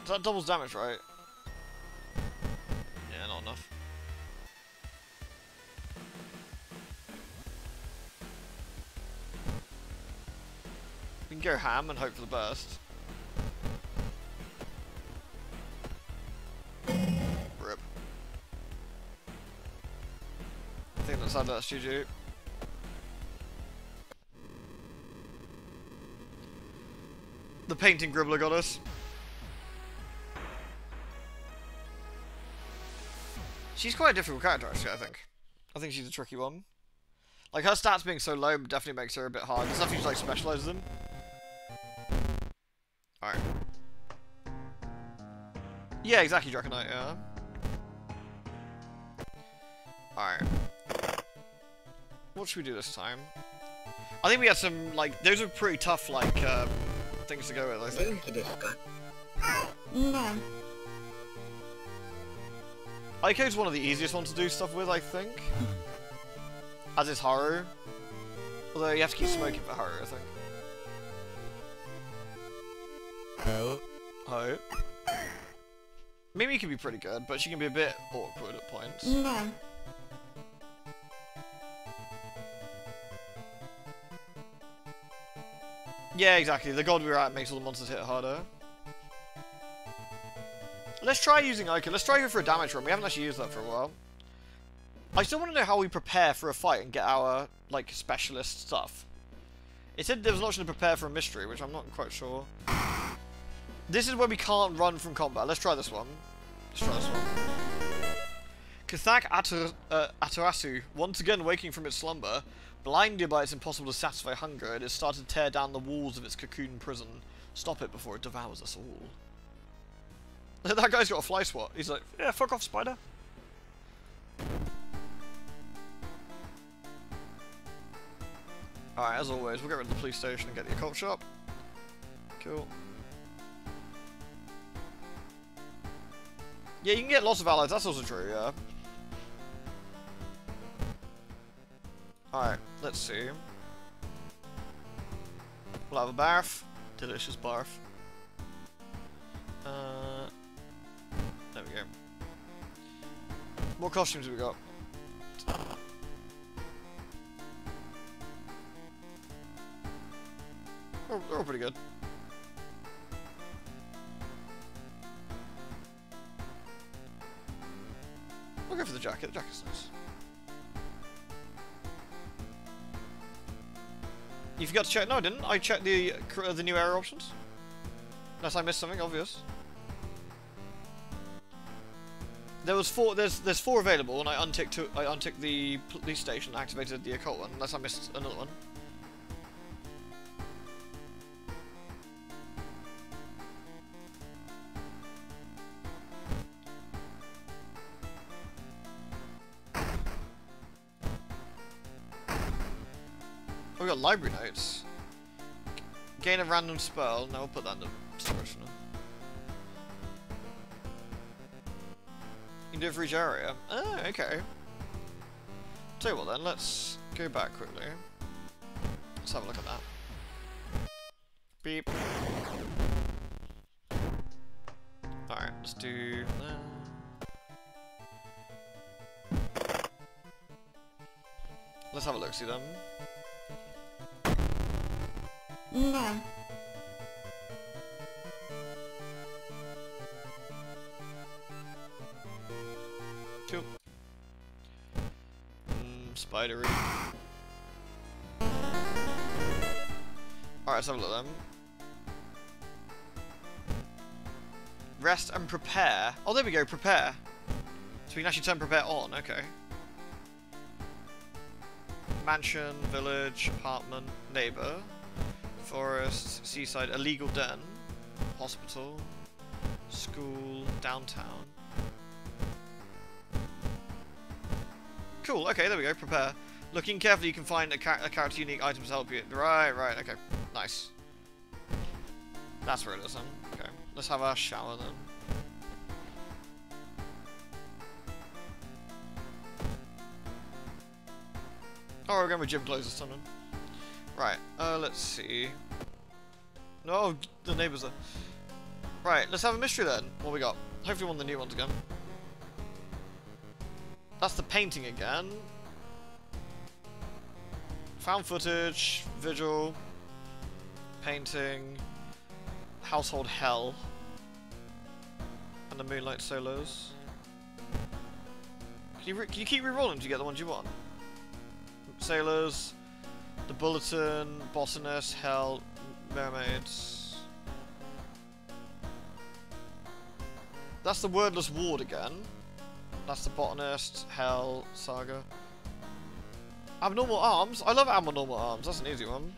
So that doubles damage, right? Yeah, not enough. We can go ham and hope for the best. Rip. I think that's GG. The painting gribbler got us. She's quite a difficult character, actually, I think. I think she's a tricky one. Like, her stats being so low definitely makes her a bit hard. There's nothing to, like, specialize in. Alright. Yeah, exactly, Draconite, yeah. Alright. What should we do this time? I think we had some, like, those were pretty tough, like, things to go with, I think. No. Aiko's one of the easiest ones to do stuff with, I think. As is Haru. Although you have to keep smoking for Haru, I think. Oh. Mimi can be pretty good, but she can be a bit awkward at points. No. Yeah, exactly. The god we're at makes all the monsters hit harder. Let's try using Aiko. Let's try her for a damage run. We haven't actually used that for a while. I still want to know how we prepare for a fight and get our, like, specialist stuff. It said there was an option to prepare for a mystery, which I'm not quite sure. This is where we can't run from combat. Let's try this one. Let's try this one. Kathak Atarasu, once again waking from its slumber, blinded by its impossible to satisfy hunger, it has started to tear down the walls of its cocoon prison. Stop it before it devours us all. That guy's got a fly swat. He's like, yeah, fuck off, spider. Alright, as always, we'll get rid of the police station and get the occult shop. Cool. Yeah, you can get lots of allies, that's also true, yeah. Alright, let's see. We'll have a barf. Delicious barf. There we go. What costumes have we got? They're all pretty good. We'll go for the jacket. The jacket's nice. You forgot to check? No, I didn't. I checked the new area options. Unless I missed something obvious. There was four. There's 4 available, and I unticked the police station, and activated the occult one. Unless I missed another one. Oh, we got library notes. Gain a random spell. No, we'll put that in the storage now. You can do it for each area. Oh, okay. Tell you what then, let's go back quickly. Let's have a look at that. Beep. Alright, let's do that. Let's have a look, see them. No. Cool. Spidery. Alright, let's have a look at them. Rest and prepare. Oh, there we go, prepare. So we can actually turn prepare on, okay. Mansion, village, apartment, neighbour, forest, seaside, illegal den, hospital, school, downtown. Cool, okay, there we go, prepare. Looking carefully, you can find a character unique items to help you. Right, okay, nice. That's where it is then. Okay, let's have our shower then. Oh, we're going with gym clothes this time then. Right, let's see. No, the neighbours are. Right, let's have a mystery then. What we got? Hopefully one of the new ones again. That's the painting again. Found footage, vigil, painting, household hell, and the moonlight solos. Can you keep re-rolling to get the ones you want? Sailors, the bulletin, botanist, hell, mermaids. That's the wordless ward again. That's the botanist, hell, saga. Abnormal arms? I love abnormal arms. That's an easy one.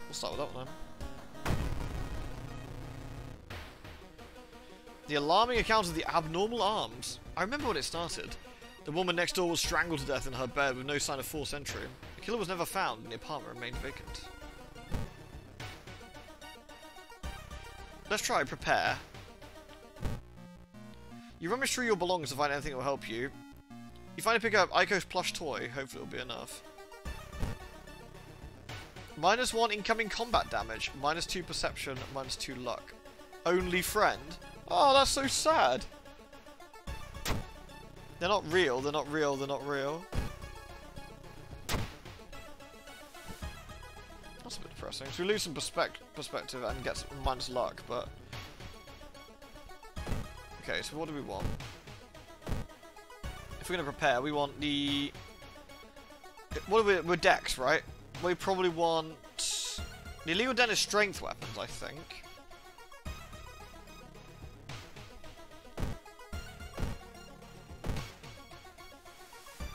We'll start with that one then. The alarming account of the abnormal arms. I remember when it started. The woman next door was strangled to death in her bed with no sign of forced entry. The killer was never found and the apartment remained vacant. Let's try prepare. You rummage through your belongings to find anything that will help you. You finally pick up Aiko's plush toy. Hopefully it'll be enough. -1 incoming combat damage. -2 perception. -2 luck. Only friend. Oh, that's so sad. They're not real. They're not real. They're not real. That's a bit depressing. So we lose some perspective and get some minus luck, but... Okay, so what do we want? If we're going to prepare, we want the... What are we... We're Dex, right? We probably want... The illegal den is strength weapons, I think.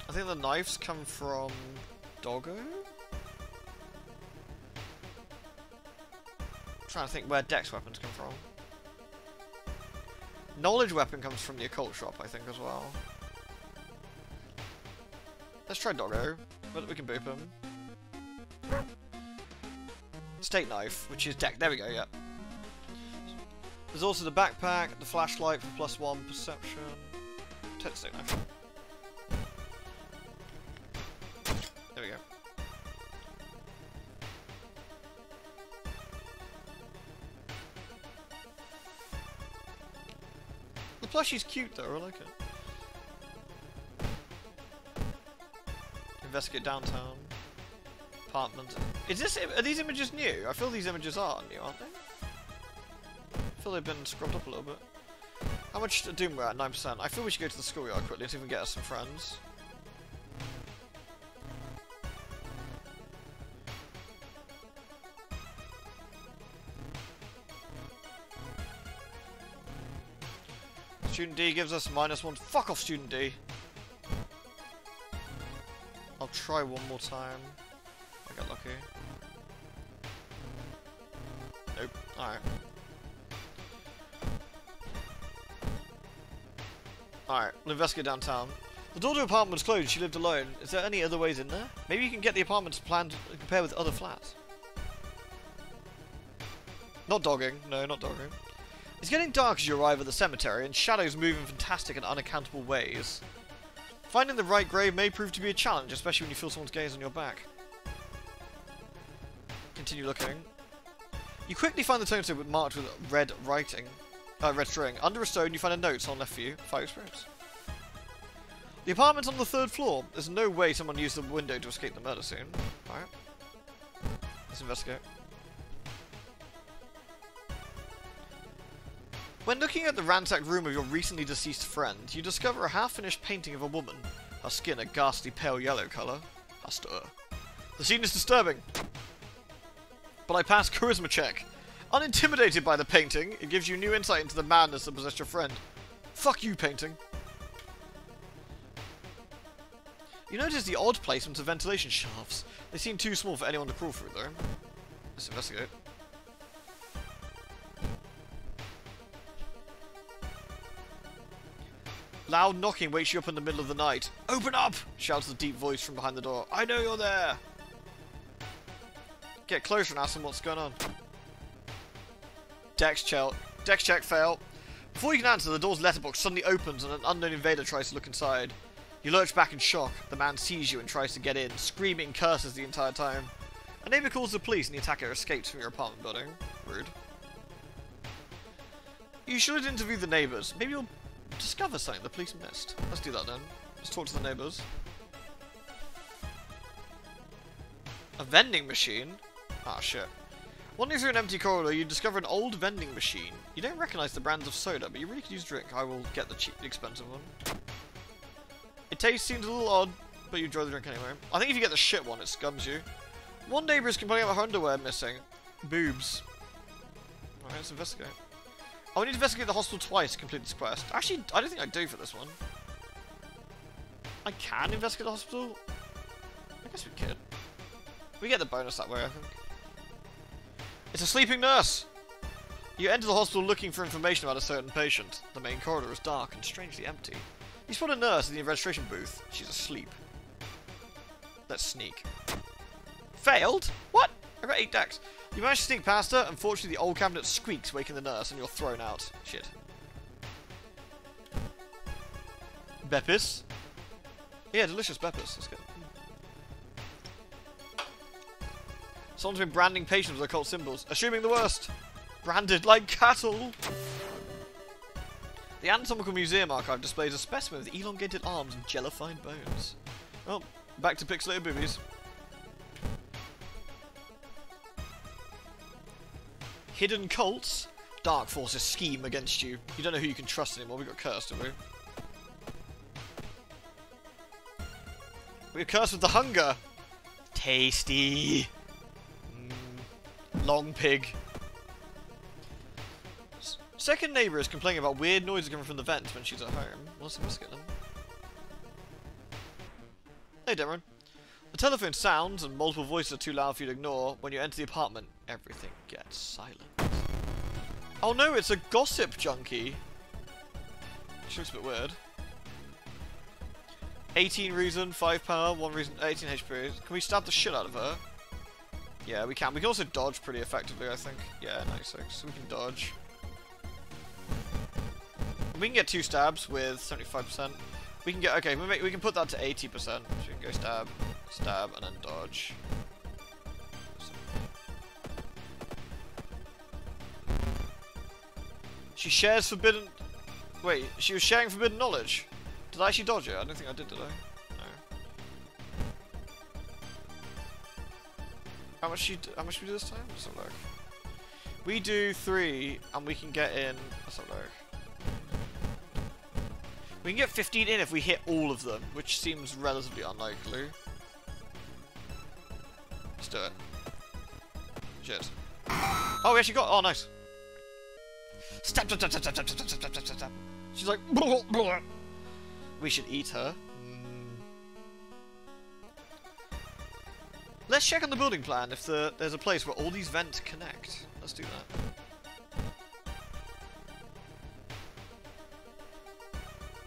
I think the knives come from... Doggo? I'm trying to think where Dex weapons come from. Knowledge weapon comes from the occult shop, I think, as well. Let's try Doggo, but we can boop him. State knife, which is deck. There we go, yeah. There's also the backpack, the flashlight for +1 perception. Take the state knife. There we go. The plushie's cute though, I like it. Investigate downtown. Apartment. Are these images new? I feel these images are new, aren't they? I feel they've been scrubbed up a little bit. How much Doom we're at? 9%. I feel we should go to the schoolyard quickly and see if we can get us some friends. Student D gives us -1. Fuck off, Student D! I'll try one more time. I got lucky. Nope. Alright. Alright, we'll investigate downtown. The door to the apartment was closed. She lived alone. Is there any other ways in there? Maybe you can get the apartment's plan to compare with other flats. Not dogging. No, not dogging. It's getting dark as you arrive at the cemetery, and shadows move in fantastic and unaccountable ways. Finding the right grave may prove to be a challenge, especially when you feel someone's gaze on your back. Continue looking. You quickly find the tombstone marked with red writing. Red string. Under a stone, you find a note on left for you. 5 experience. The apartment's on the 3rd floor. There's no way someone used the window to escape the murder scene. Alright. Let's investigate. When looking at the ransacked room of your recently deceased friend, you discover a half-finished painting of a woman. Her skin a ghastly pale yellow colour. Her stir. The scene is disturbing. But I pass charisma check. Unintimidated by the painting, it gives you new insight into the madness that possessed your friend. Fuck you, painting. You notice the odd placement of ventilation shafts. They seem too small for anyone to crawl through, though. Let's investigate. Loud knocking wakes you up in the middle of the night. Open up! Shouts a deep voice from behind the door. I know you're there! Get closer and ask them what's going on. Dex check fail. Before you can answer, the door's letterbox suddenly opens and an unknown invader tries to look inside. You lurch back in shock. The man sees you and tries to get in, screaming curses the entire time. A neighbor calls the police and the attacker escapes from your apartment building. Rude. You should interview the neighbors. Maybe you'll discover something the police missed. Let's do that then. Let's talk to the neighbors. A vending machine? Ah, shit. Wandering through an empty corridor, you discover an old vending machine. You don't recognize the brands of soda, but you really could use a drink. I will get the cheap, expensive one. It seems a little odd, but you enjoy the drink anyway. I think if you get the shit one, it scums you. One neighbor is complaining about her underwear missing. Boobs. Alright, let's investigate. Oh, we need to investigate the hospital twice to complete this quest. Actually, I don't think I do for this one. I can investigate the hospital? I Yes, we could. We get the bonus that way, I think. It's a sleeping nurse! You enter the hospital looking for information about a certain patient. The main corridor is dark and strangely empty. You spot a nurse in the registration booth. She's asleep. Let's sneak. Failed? What? I got 8 decks. You manage to sneak past her. Unfortunately, the old cabinet squeaks, waking the nurse, and you're thrown out. Shit. Beppis? Yeah, delicious Beppis. That's good. Someone's been branding patients with occult symbols. Assuming the worst. Branded like cattle. The Anatomical Museum Archive displays a specimen with elongated arms and jellified bones. Well, back to pixelated boobies. Hidden cults? Dark forces scheme against you. You don't know who you can trust anymore. We got cursed, have we? We're cursed with the hunger. Tasty. Long pig. Second neighbour is complaining about weird noises coming from the vents when she's at home. Let's investigate them. Hey, Deron. The telephone sounds and multiple voices are too loud for you to ignore. When you enter the apartment, everything gets silent. Oh no, it's a gossip junkie. She looks a bit weird. 18 reason, 5 power, 1 reason, 18 HP. Can we stab the shit out of her? Yeah, we can. We can also dodge pretty effectively, I think. Yeah, 96. We can dodge. We can get 2 stabs with 75%. We can get... Okay, we can put that to 80%. So we can go stab, stab, and then dodge. She shares forbidden... Wait, she was sharing forbidden knowledge? Did I actually dodge it? I don't think I did I? No. How much we do this time? Let's have a look. We do 3, and we can get in... Let's have a look. We can get 15 in if we hit all of them, which seems relatively unlikely. Let's do it. Shit. Oh, we actually got... Oh, nice. Stab, stab, stab, stab, stab, stab, stab, stab, stab. She's like... Blah, blah. We should eat her. Let's check on the building plan if there's a place where all these vents connect. Let's do that.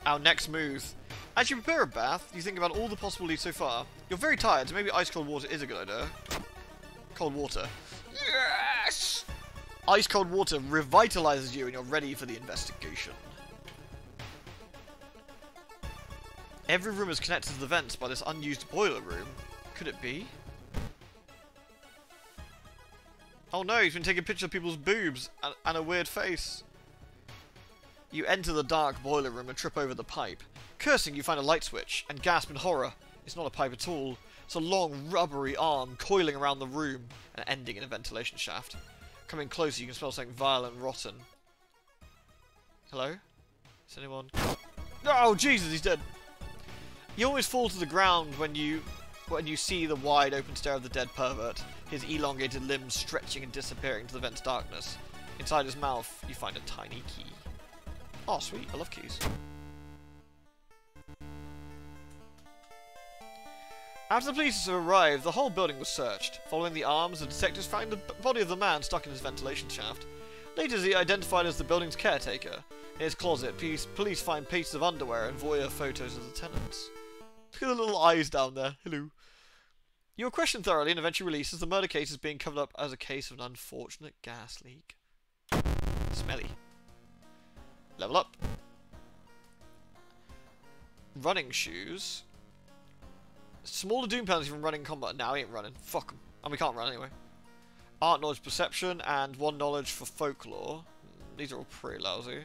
Our next move. As you prepare a bath, you think about all the possibilities so far. You're very tired, so maybe ice cold water is a good idea. Cold water. Yes! Ice cold water revitalizes you and you're ready for the investigation. Every room is connected to the vents by this unused boiler room. Could it be? Oh no, he's been taking pictures of people's boobs and a weird face. You enter the dark boiler room and trip over the pipe. Cursing, you find a light switch and gasp in horror. It's not a pipe at all. It's a long, rubbery arm coiling around the room and ending in a ventilation shaft. Coming closer, you can smell something vile and rotten. Hello? Is anyone... Oh, Jesus, he's dead! You almost fall to the ground when you see the wide open stare of the dead pervert, his elongated limbs stretching and disappearing into the vent's darkness. Inside his mouth, you find a tiny key. Oh, sweet. I love keys. After the police arrived, the whole building was searched. Following the arms, the detectives found the body of the man stuck in his ventilation shaft. Later, he identified as the building's caretaker. In his closet, police find pieces of underwear and voyeur photos of the tenants. Look at the little eyes down there. Hello. You were questioned thoroughly and eventually released as the murder case is being covered up as a case of an unfortunate gas leak. Smelly. Level up. Running shoes. Smaller doom penalty from running combat. Now he ain't running. Fuck him. And we can't run anyway. Art, knowledge, perception, and 1 knowledge for folklore. These are all pretty lousy.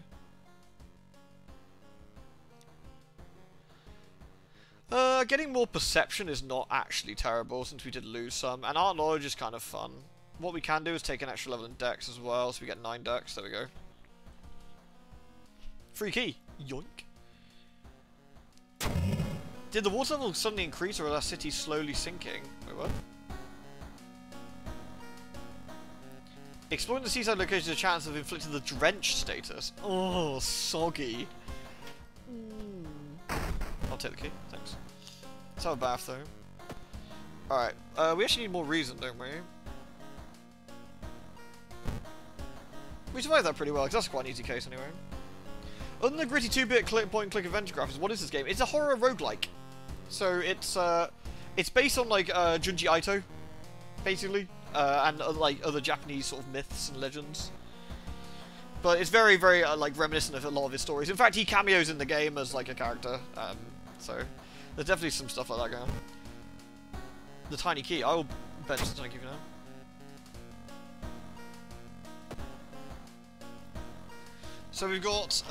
Getting more perception is not actually terrible since we did lose some. And art knowledge is kind of fun. What we can do is take an extra level in dex as well. So we get 9 dex. There we go. Free key. Yoink. Did the water level suddenly increase or is our city slowly sinking? Wait, what? Exploring the seaside location has a chance of inflicting the drenched status. Oh, soggy. I'll take the key, thanks. Let's have a bath though. Alright, we actually need more reason, don't we? We survived that pretty well, because that's quite an easy case anyway. Other than the gritty 2-bit point-and-click adventure graphics, what is this game? It's a horror roguelike. So it's based on like Junji Ito, basically, and like other Japanese sort of myths and legends. But it's very, very like reminiscent of a lot of his stories. In fact, he cameos in the game as like a character. So there's definitely some stuff like that going on. The tiny key. I will bench the tiny key for now. So we've got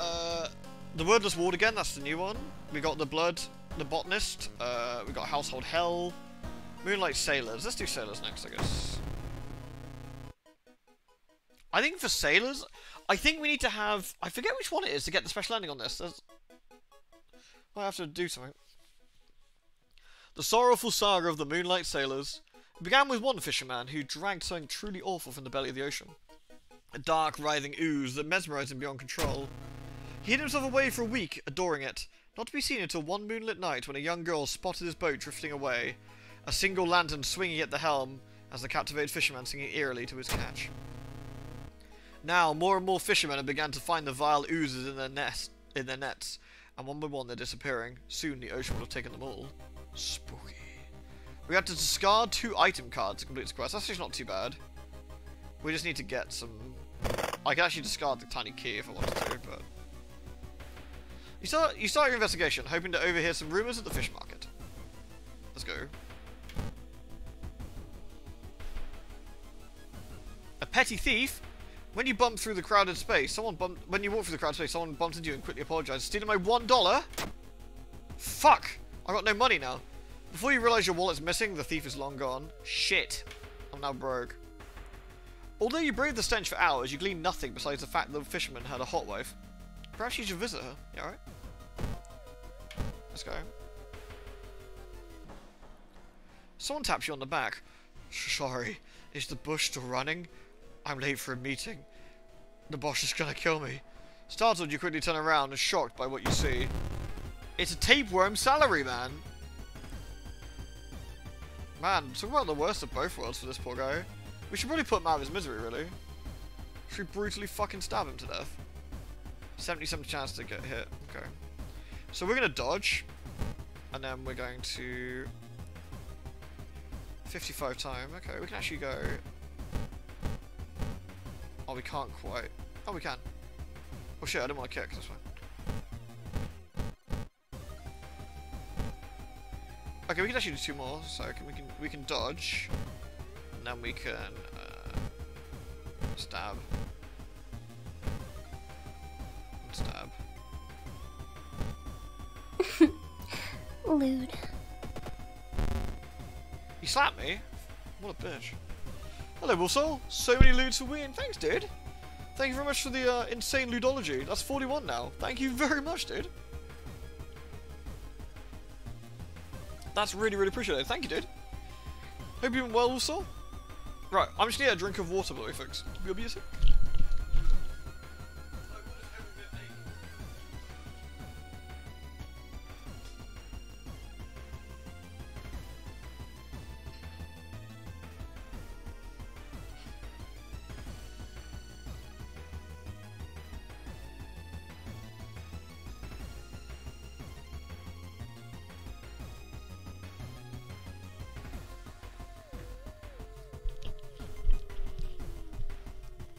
the Wordless Ward again, that's the new one. We got the Blood, the Botanist, we got Household Hell, Moonlight Sailors. Let's do Sailors next, I guess. I think for Sailors, I think we need to have, I forget which one it is to get the special ending on this. I have to do something. The sorrowful saga of the Moonlight Sailors began with one fisherman who dragged something truly awful from the belly of the ocean. A dark, writhing ooze that mesmerized him beyond control. He hid himself away for a week, adoring it, not to be seen until one moonlit night when a young girl spotted his boat drifting away, a single lantern swinging at the helm as the captivated fisherman singing eerily to his catch. Now, more and more fishermen have begun to find the vile oozes in their nets, and one by one they're disappearing. Soon the ocean will have taken them all. Spooky. We have to discard 2 item cards to complete this quest. That's actually not too bad. We just need to get some... I can actually discard the tiny key if I wanted to, but... You start your investigation, hoping to overhear some rumours at the fish market. Let's go. A petty thief? When you bump through the crowded space, when you walk through the crowded space, someone bumped into you and quickly apologised, stealing my $1? Fuck! I got no money now. Before you realise your wallet's missing, the thief is long gone. Shit. I'm now broke. Although you braved the stench for hours, you gleaned nothing besides the fact that the fisherman had a hot wife. Perhaps you should visit her. You alright? Let's go. Someone taps you on the back. Sorry, is the bush still running? I'm late for a meeting. The boss is gonna kill me. Startled, you quickly turn around and shocked by what you see. It's a tapeworm salary man. Man, talk about the worst of both worlds for this poor guy. We should probably put him out of his misery, really. Should we brutally fucking stab him to death? 70% chance to get hit. Okay. So we're going to dodge. And then we're going to... 55 time. Okay, we can actually go... Oh, we can't quite. Oh, we can. Oh shit, I didn't want to kick. That's fine. Okay, we can actually do 2 more. So we can dodge. And then we can stab. And stab. Lewd. He slapped me? What a bitch. Hello, Wilsol. So many lewds for win. Thanks, dude. Thank you very much for the insane ludology. That's 41 now. Thank you very much, dude. That's really, really appreciated. Thank you, dude. Hope you've been well, Wilsol. Right, I'm just gonna get a drink of water, by the way, folks. You'll be a sec.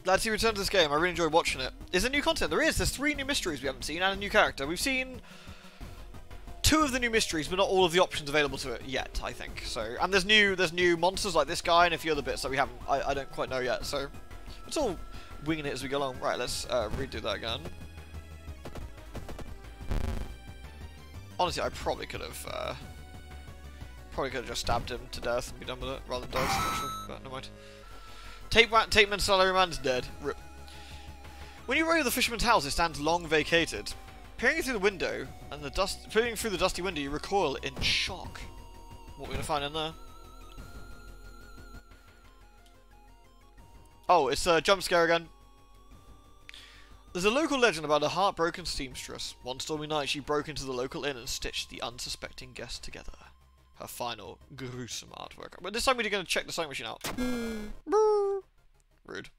Glad to return to this game. I really enjoyed watching it. Is there new content? There is. There's 3 new mysteries we haven't seen and a new character. We've seen 2 of the new mysteries, but not all of the options available to it yet, I think. So, and there's new monsters like this guy and a few other bits that we haven't. I don't quite know yet. So it's all winging it as we go along. Right, let's redo that again. Honestly, I probably could have just stabbed him to death and be done with it rather than dodge. Actually, but never mind. Tapeman Salaryman's dead. Rip. When you arrive at the fisherman's house, it stands long vacated. Peering through the window, and peering through the dusty window, you recoil in shock. What are we gonna find in there? Oh, it's a jump scare again. There's a local legend about a heartbroken seamstress. One stormy night, she broke into the local inn and stitched the unsuspecting guests together. her final gruesome artwork. But this time we're going to check the sewing machine out. Rude.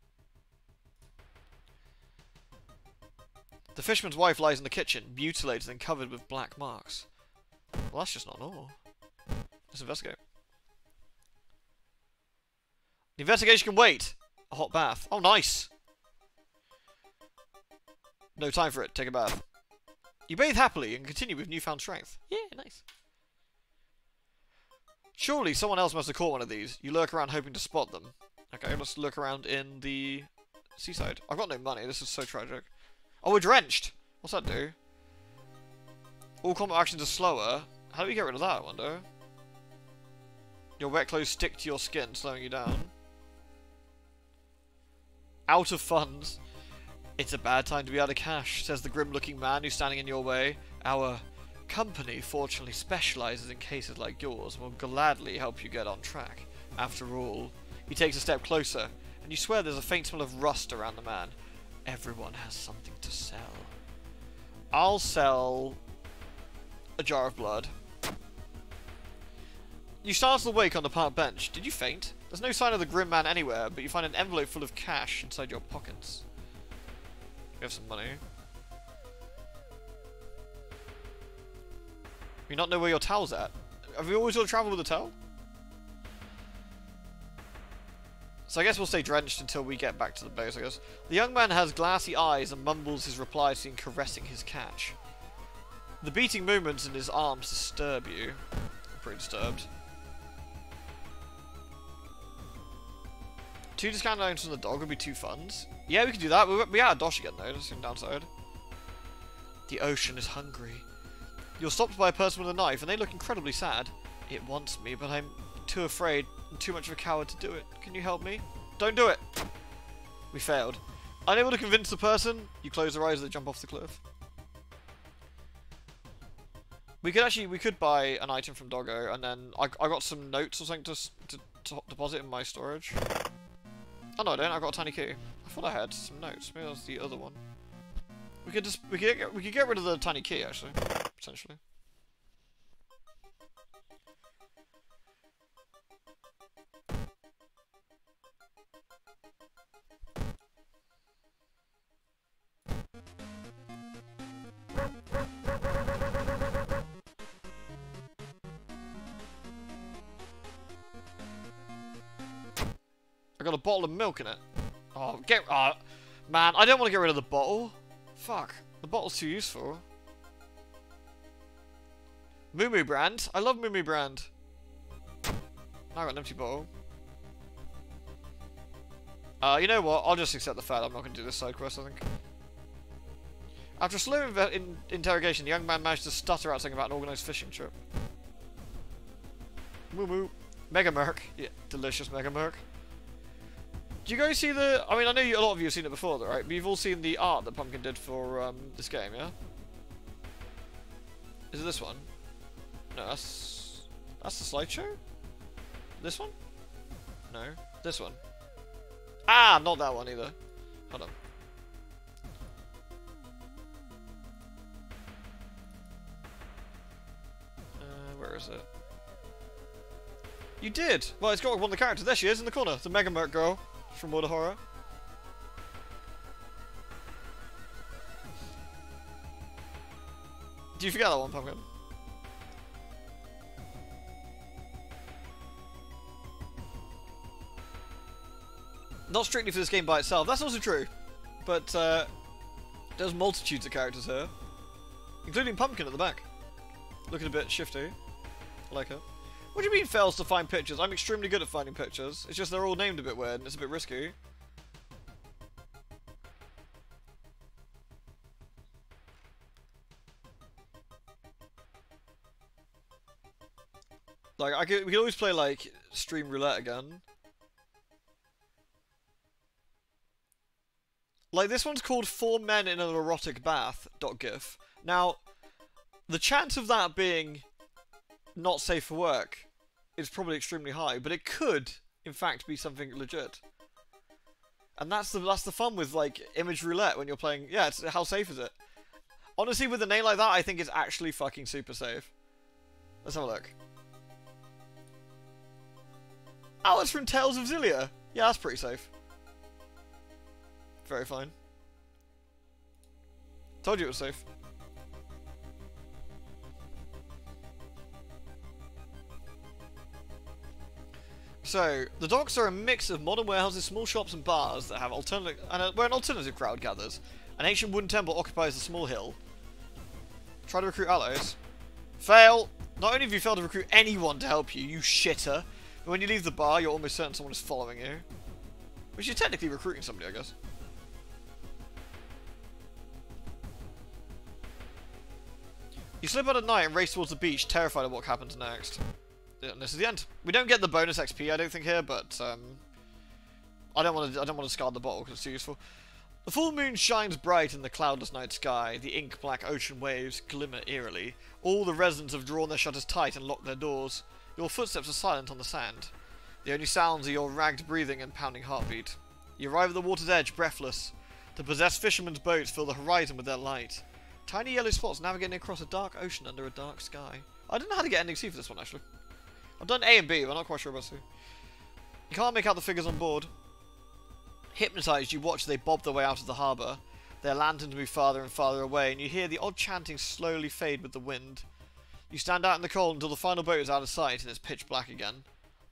The fisherman's wife lies in the kitchen, mutilated and covered with black marks. Well, that's just not normal. Let's investigate. The investigation can wait. A hot bath. Oh, nice. No time for it. Take a bath. You bathe happily and continue with newfound strength. Yeah, nice. Surely someone else must have caught one of these. You lurk around hoping to spot them. Okay, let's look around in the seaside. I've got no money. This is so tragic. Oh, we're drenched. What's that do? All combat actions are slower. How do we get rid of that, I wonder? Your wet clothes stick to your skin, slowing you down. Out of funds. It's a bad time to be out of cash, says the grim-looking man who's standing in your way. Our company fortunately specialises in cases like yours and will gladly help you get on track. After all, he takes a step closer, and you swear there's a faint smell of rust around the man. Everyone has something to sell. I'll sell a jar of blood. You startle awake on the park bench. Did you faint? There's no sign of the grim man anywhere, but you find an envelope full of cash inside your pockets. You have some money. You not know where your towel's at? Have you always got to travel with a towel? So I guess we'll stay drenched until we get back to the base, I guess. The young man has glassy eyes and mumbles his reply to caressing his catch. The beating movements in his arms disturb you. I'm pretty disturbed. 2 discount items from the dog would be 2 funds. Yeah, we can do that. We out of dosh again though, that's the downside. The ocean is hungry. You're stopped by a person with a knife and they look incredibly sad. It wants me, but I'm too afraid and too much of a coward to do it. Can you help me? Don't do it! We failed. Unable to convince the person, you close their eyes as they jump off the cliff. We could buy an item from Doggo, and then I got some notes or something to deposit in my storage. Oh no, I don't. I've got a tiny key. I thought I had some notes. Maybe that's the other one. We could get rid of the tiny key actually, potentially. I got a bottle of milk in it. Oh, man, I don't want to get rid of the bottle. Fuck, the bottle's too useful. Moo Moo brand. I love Moo Moo brand. Now I got an empty bottle. You know what? I'll just accept the fact I'm not going to do this side quest, I think. After a slow interrogation, the young man managed to stutter out something about an organised fishing trip. Moo Moo. Mega Merc. Yeah, delicious Mega Merc. Do you guys see the... I mean, I know a lot of you have seen it before, though, right? But you've all seen the art that Pumpkin did for this game, yeah? Is it this one? No, that's the slideshow? This one? No. This one. Ah, not that one either. Hold on. Where is it? You did! Well, it's got one of the characters. There she is in the corner. The Mega Merc girl from World of Horror. Do you forget that one, Pumpkin? Not strictly for this game by itself. That's also true. But there's multitudes of characters here. Including Pumpkin at the back. Looking a bit shifty. I like her. What do you mean fails to find pictures? I'm extremely good at finding pictures. It's just they're all named a bit weird and it's a bit risky. Like, we could always play, like, Stream Roulette again. Like, this one's called 4 Men in an Erotic Bath, .gif. Now, the chance of that being not safe for work is probably extremely high, but it could, in fact, be something legit. And that's the fun with, like, image roulette when you're playing. Yeah, it's, how safe is it? Honestly, with a name like that, I think it's actually fucking super safe. Let's have a look. Oh, it's from Tales of Zillia. Yeah, that's pretty safe. Very fine. Told you it was safe. So, the docks are a mix of modern warehouses, small shops and bars that have where an alternative crowd gathers. An ancient wooden temple occupies a small hill. Try to recruit allies. Fail! Not only have you failed to recruit anyone to help you, you shitter, but when you leave the bar, you're almost certain someone is following you. Which is technically recruiting somebody, I guess. You slip out at night and race towards the beach, terrified of what happens next. And this is the end. We don't get the bonus XP, I don't think, here, but I don't want to discard the bottle because it's too useful. The full moon shines bright in the cloudless night sky. The ink-black ocean waves glimmer eerily. All the residents have drawn their shutters tight and locked their doors. Your footsteps are silent on the sand. The only sounds are your ragged breathing and pounding heartbeat. You arrive at the water's edge, breathless. The possessed fishermen's boats fill the horizon with their light. Tiny yellow spots navigating across a dark ocean under a dark sky. I don't know how to get ending C for this one, actually. I've done A and B, but I'm not quite sure about C. You can't make out the figures on board. Hypnotised, you watch as they bob their way out of the harbour. Their lanterns move farther and farther away, and you hear the odd chanting slowly fade with the wind. You stand out in the cold until the final boat is out of sight and it's pitch black again.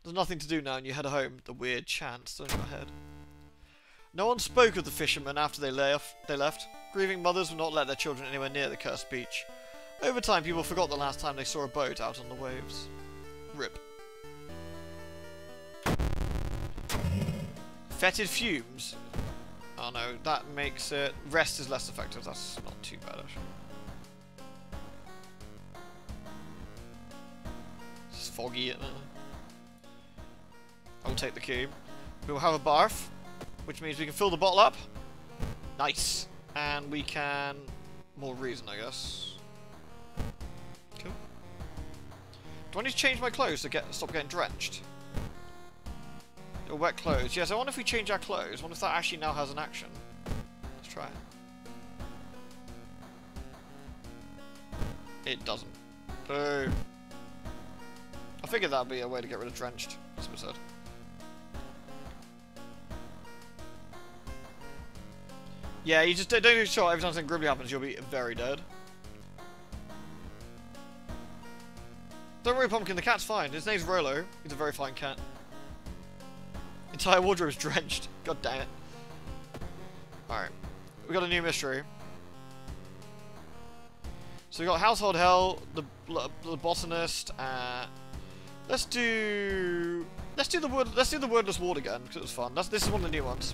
There's nothing to do now, and you head home, the weird chant still in your head. No one spoke of the fishermen after they left. Grieving mothers would not let their children anywhere near the cursed beach. Over time, people forgot the last time they saw a boat out on the waves. RIP. Fetid fumes. Oh no, that makes it... Rest is less effective. That's not too bad, actually. It's foggy at night. I'll take the key. We'll have a barf, which means we can fill the bottle up. Nice. And we can... More reason, I guess. Cool. Do I need to change my clothes to stop getting drenched? Or wet clothes. Yes, I wonder if we change our clothes. I wonder if that actually now has an action. Let's try it. It doesn't. Boo. I figured that'd be a way to get rid of drenched. That's what I said. Yeah, you just don't get shot. Every time something gribbly happens, you'll be very dead. Don't worry, Pumpkin. The cat's fine. His name's Rolo. He's a very fine cat. Entire wardrobe's drenched. God damn it. Alright. We got a new mystery. So we got Household Hell, the botanist, let's do the wordless ward again, because it was fun. This is one of the new ones.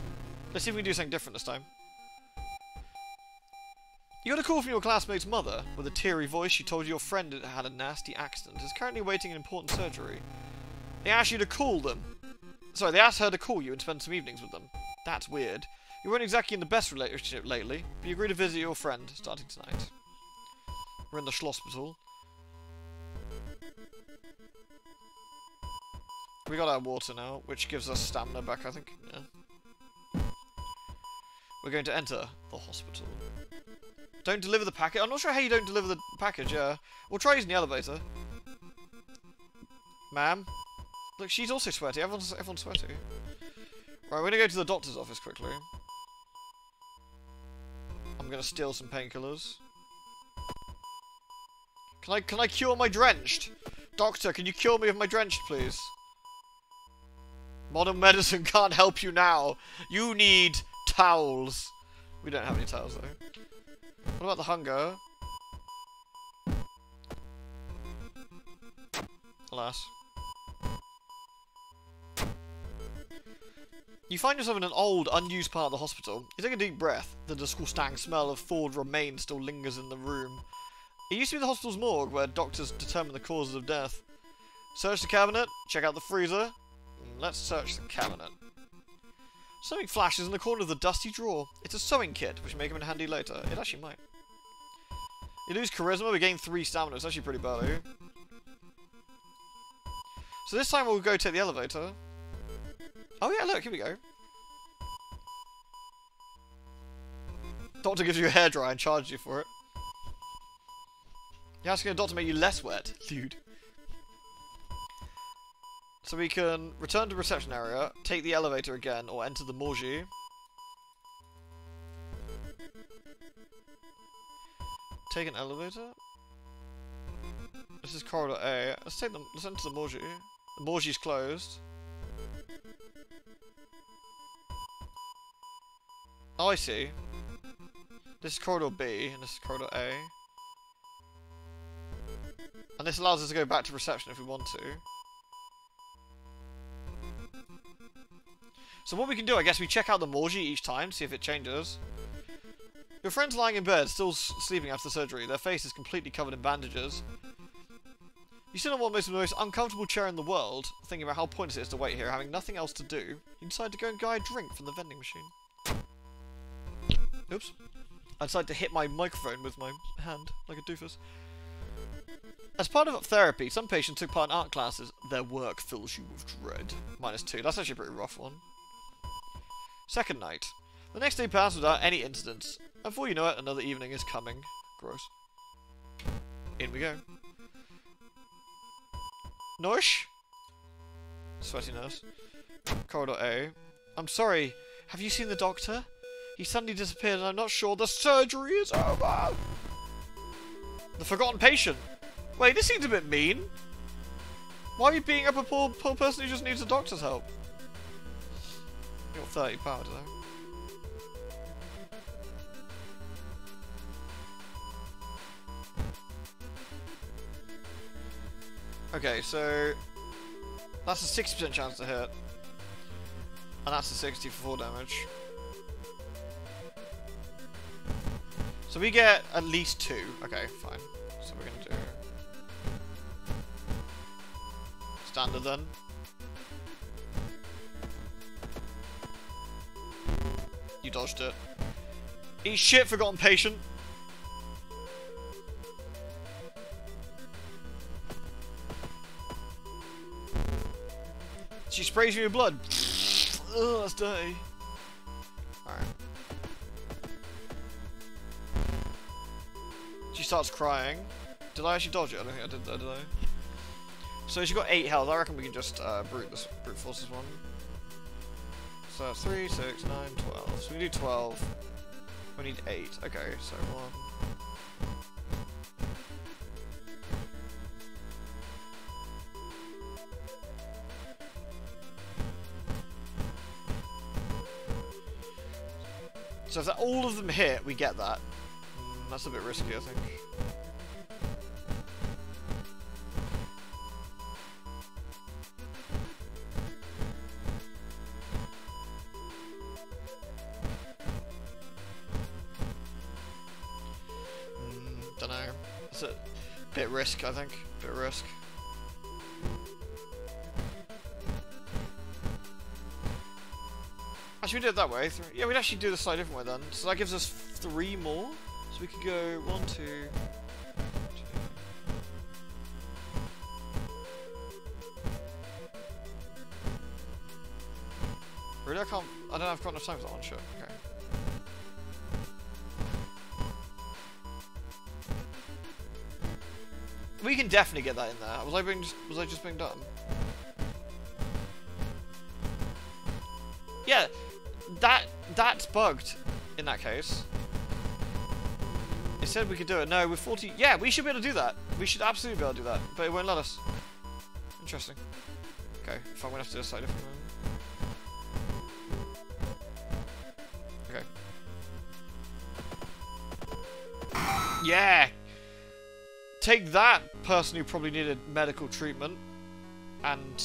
Let's see if we can do something different this time. You got a call from your classmate's mother. With a teary voice, she told you your friend had a nasty accident and is currently waiting an important surgery. They asked you to call them. Sorry, they asked her to call you and spend some evenings with them. That's weird. You weren't exactly in the best relationship lately, but you agreed to visit your friend, starting tonight. We're in the Schlossspital. We got our water now, which gives us stamina back, I think. Yeah. We're going to enter the hospital. Don't deliver the packet. I'm not sure how you don't deliver the package, yeah. We'll try using the elevator. Ma'am? Look, she's also sweaty. Everyone's sweaty. Right, we're gonna go to the doctor's office quickly. I'm gonna steal some painkillers. Can I cure my drenched? Doctor, can you cure me of my drenched, please? Modern medicine can't help you now. You need towels. We don't have any towels, though. What about the hunger? Alas. You find yourself in an old, unused part of the hospital. You take a deep breath. The disgusting smell of thawed remains still lingers in the room. It used to be the hospital's morgue, where doctors determine the causes of death. Search the cabinet, check out the freezer. Let's search the cabinet. Something flashes in the corner of the dusty drawer. It's a sewing kit, which may come in handy later. It actually might. You lose charisma, we gain 3 stamina. It's actually pretty bad, eh? So this time we'll go take the elevator. Oh yeah, look, here we go. Doctor gives you a hairdryer and charges you for it. You're asking a doctor to make you less wet. Dude. So we can return to reception area, take the elevator again, or enter the morgue. Take an elevator? This is corridor A. Let's enter the morgue. The morgue's closed. Oh, I see. This is corridor B, and this is corridor A. And this allows us to go back to reception if we want to. So what we can do, I guess we check out the morgue each time, see if it changes. Your friend's lying in bed, still sleeping after surgery. Their face is completely covered in bandages. You sit on what is the most uncomfortable chair in the world, thinking about how pointless it is to wait here, having nothing else to do. You decide to go and buy a drink from the vending machine. Oops. I decided to hit my microphone with my hand, like a doofus. As part of therapy, some patients took part in art classes. Their work fills you with dread. -2. That's actually a pretty rough one. Second night. The next day passed without any incidents. And before you know it, another evening is coming. Gross. In we go. Nurse? Sweaty nurse. Corridor A. I'm sorry, have you seen the doctor? He suddenly disappeared and I'm not sure the surgery is over. The forgotten patient. Wait, this seems a bit mean. Why are you beating up a poor person who just needs a doctor's help? You're 30 power, though. Okay, so that's a 60% chance to hit, and that's a 60 for 4 damage. So we get at least 2. Okay, fine. So we're gonna do standard then. You dodged it. Eat shit, forgotten patient. She sprays me with blood. Ugh, that's dirty. Alright. She starts crying. Did I actually dodge it? I don't think I did that, did I? So she got 8 health. I reckon we can just brute force this one. So that's 3, 6, 9, 12. So we do 12. We need 8. Okay, so 1. So if all of them hit, we get that. That's a bit risky, I think. Dunno. It's a bit risk, I think. Bit risk. Actually, we did it that way. Yeah, we'd actually do this slightly different way then. So that gives us 3 more. So we could go 1, 2, 2. Really, I don't know if I've got enough time for that one. Sure. Okay. We can definitely get that in there. Was I just being dumb? Yeah. That's bugged in that case. It said we could do it. No, with 40... Yeah, we should be able to do that. We should absolutely be able to do that. But it won't let us. Interesting. Okay, if I'm going to have to do a slightly different one. Okay. Yeah! Take that, person who probably needed medical treatment. And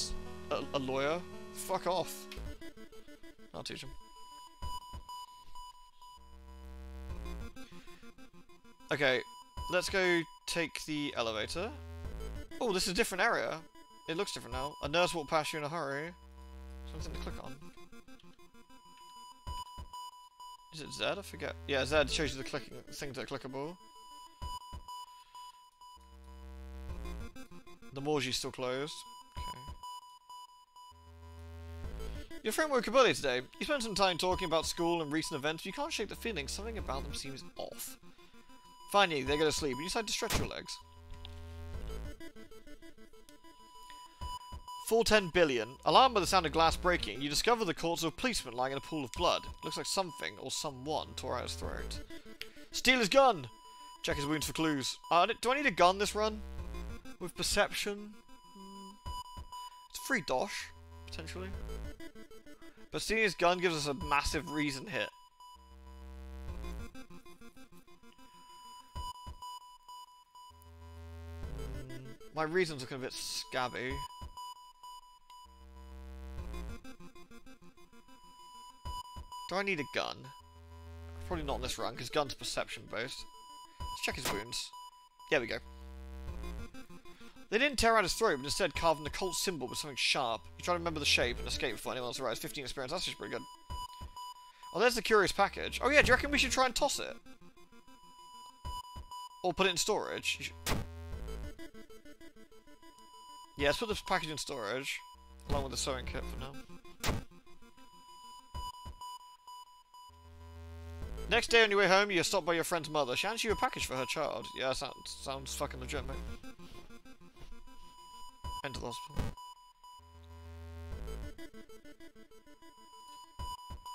a lawyer. Fuck off. I'll teach him. Okay, let's go take the elevator. Oh, this is a different area. It looks different now. A nurse walked past you in a hurry. Something to click on. Is it Z? I forget. Yeah, Z shows you the clicking things that are clickable. The morgue's still closed. Okay. Your friend woke up early today. You spent some time talking about school and recent events, but you can't shake the feeling something about them seems off. Finally, they go to sleep, and you decide to stretch your legs. 410 billion. Alarmed by the sound of glass breaking, you discover the corpse of a policeman lying in a pool of blood. Looks like something or someone tore out his throat. Steal his gun! Check his wounds for clues. Do I need a gun this run? With perception? It's free dosh, potentially. But stealing his gun gives us a massive reason hit. My reason's looking a bit scabby. Do I need a gun? Probably not in this run, because gun's perception based. Let's check his wounds. There we go. They didn't tear out his throat, but instead carved an occult symbol with something sharp. You try to remember the shape and escape before anyone else arrives. 15 experience, that's just pretty good. Oh, there's the curious package. Oh yeah, do you reckon we should try and toss it? Or put it in storage? Yeah, let's put this package in storage, along with the sewing kit for now. Next day on your way home, you're stopped by your friend's mother. She hands you a package for her child. Yeah, sounds fucking legit, mate. Enter the hospital.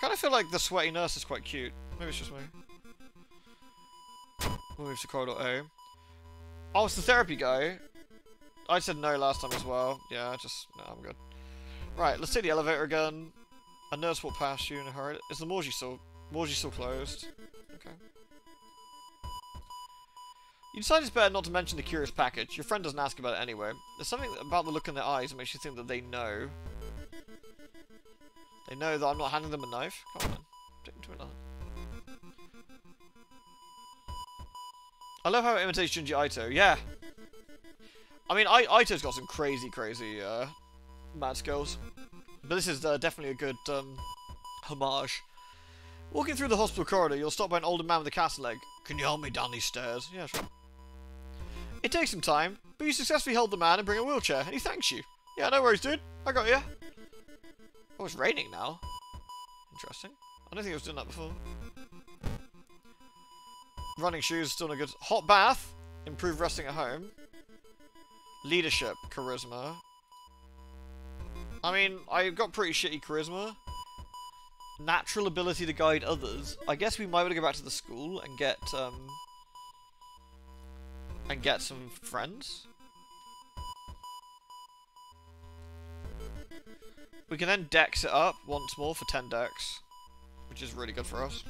Kind of feel like the sweaty nurse is quite cute. Maybe it's just me. We'll move to corridor A. Oh, it's the therapy guy. I said no last time as well. Yeah, no, I'm good. Right, let's take the elevator again. A nurse walked past you in a hurry. Is the Morgie still closed? Okay. You decide it's better not to mention the curious package. Your friend doesn't ask about it anyway. There's something about the look in their eyes that makes you think that they know. They know that I'm not handing them a knife? Come on, then. Take them to another. I love how it imitates Junji Ito. Yeah. I mean, Ito's got some crazy mad skills. But this is definitely a good homage. Walking through the hospital corridor, you'll stop by an older man with a cast leg. Can you help me down these stairs? Yeah, sure. It takes some time, but you successfully help the man and bring a wheelchair, and he thanks you. Yeah, no worries, dude. I got you. Oh, it's raining now. Interesting. I don't think I was doing that before. Running shoes, still no good. Hot bath. Improve resting at home. Leadership, charisma. I mean, I got pretty shitty charisma. Natural ability to guide others. I guess we might want to go back to the school and get some friends. We can then dex it up once more for 10 dex, which is really good for us.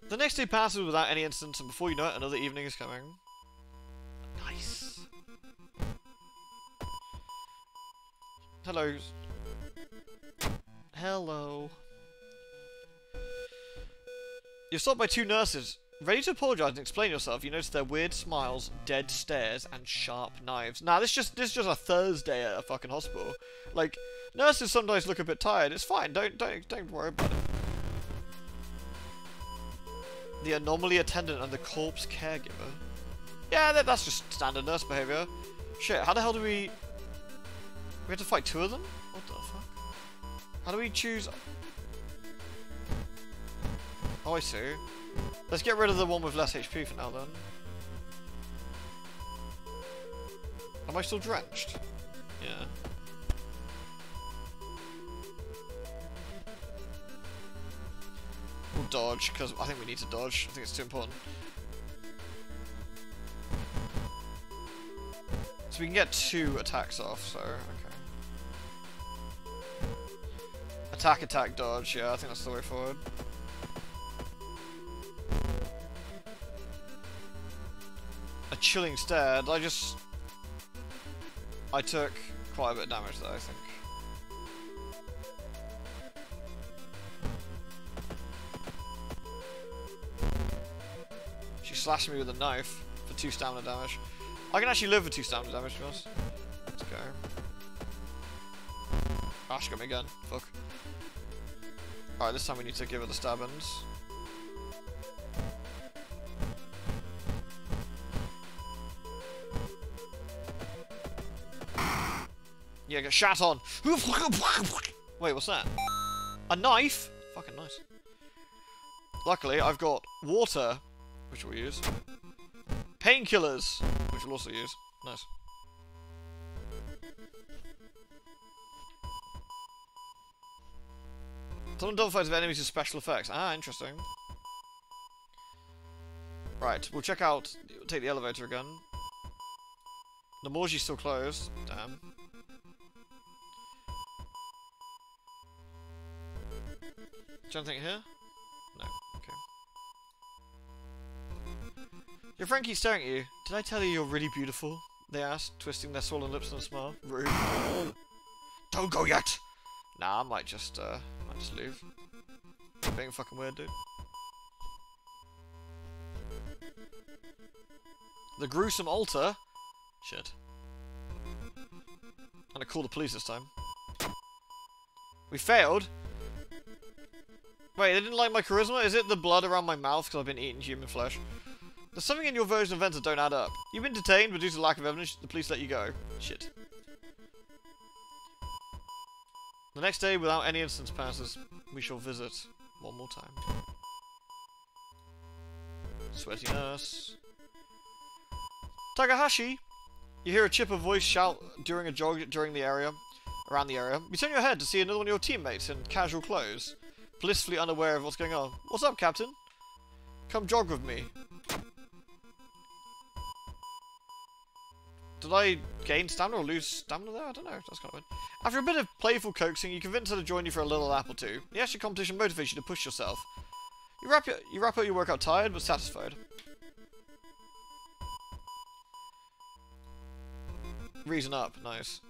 The next day passes without any incidents, and before you know it, another evening is coming. Nice. Hello. Hello. You're stopped by two nurses. Ready to apologise and explain yourself, you notice their weird smiles, dead stares, and sharp knives. Nah, this is just a Thursday at a fucking hospital. Like, nurses sometimes look a bit tired. It's fine. Don't worry about it. The anomaly attendant and the corpse caregiver. Yeah, that's just standard nurse behaviour. Shit, how the hell do we... We have to fight two of them? What the fuck? How do we choose... Oh, I see. Let's get rid of the one with less HP for now, then. Am I still drenched? Yeah. We'll dodge, because I think we need to dodge. I think it's too important. So we can get 2 attacks off, so, okay. Attack, attack, dodge. Yeah, I think that's the way forward. A chilling stare. I took quite a bit of damage there, I think. She slashed me with a knife for 2 stamina damage. I can actually live with 2 stamina damage, to be honest. Let's go. Ah, she got me again. Fuck. Alright, this time we need to give her the stabbings. Yeah, get shat on. Wait, what's that? A knife? Fucking nice. Luckily, I've got water, which we'll use. Painkillers, which we'll also use. Nice. Some double fights of enemies with special effects. Ah, interesting. Right, we'll check out... take the elevator again. The Morgie's still closed. Damn. Is there anything here? No. Okay. Your friend keeps staring at you. Did I tell you you're really beautiful? They asked, twisting their swollen lips in a smile. Rude. Don't go yet! Nah, I might just leave. Being fucking weird, dude. The gruesome altar? Shit. And I call the police this time. We failed? Wait, they didn't like my charisma? Is it the blood around my mouth because I've been eating human flesh? There's something in your version of events that don't add up. You've been detained, but due to lack of evidence, the police let you go. Shit. The next day, without any incidents passes, we shall visit one more time. Sweaty nurse. Takahashi! You hear a chipper voice shout during a jog around the area. You turn your head to see another one of your teammates in casual clothes, blissfully unaware of what's going on. What's up, Captain? Come jog with me. Did I gain stamina or lose stamina there? I don't know. That's kind of weird. After a bit of playful coaxing, you convince her to join you for a little lap or two. The extra competition motivates you to push yourself. You wrap up your workout tired but satisfied. Reason up. Nice.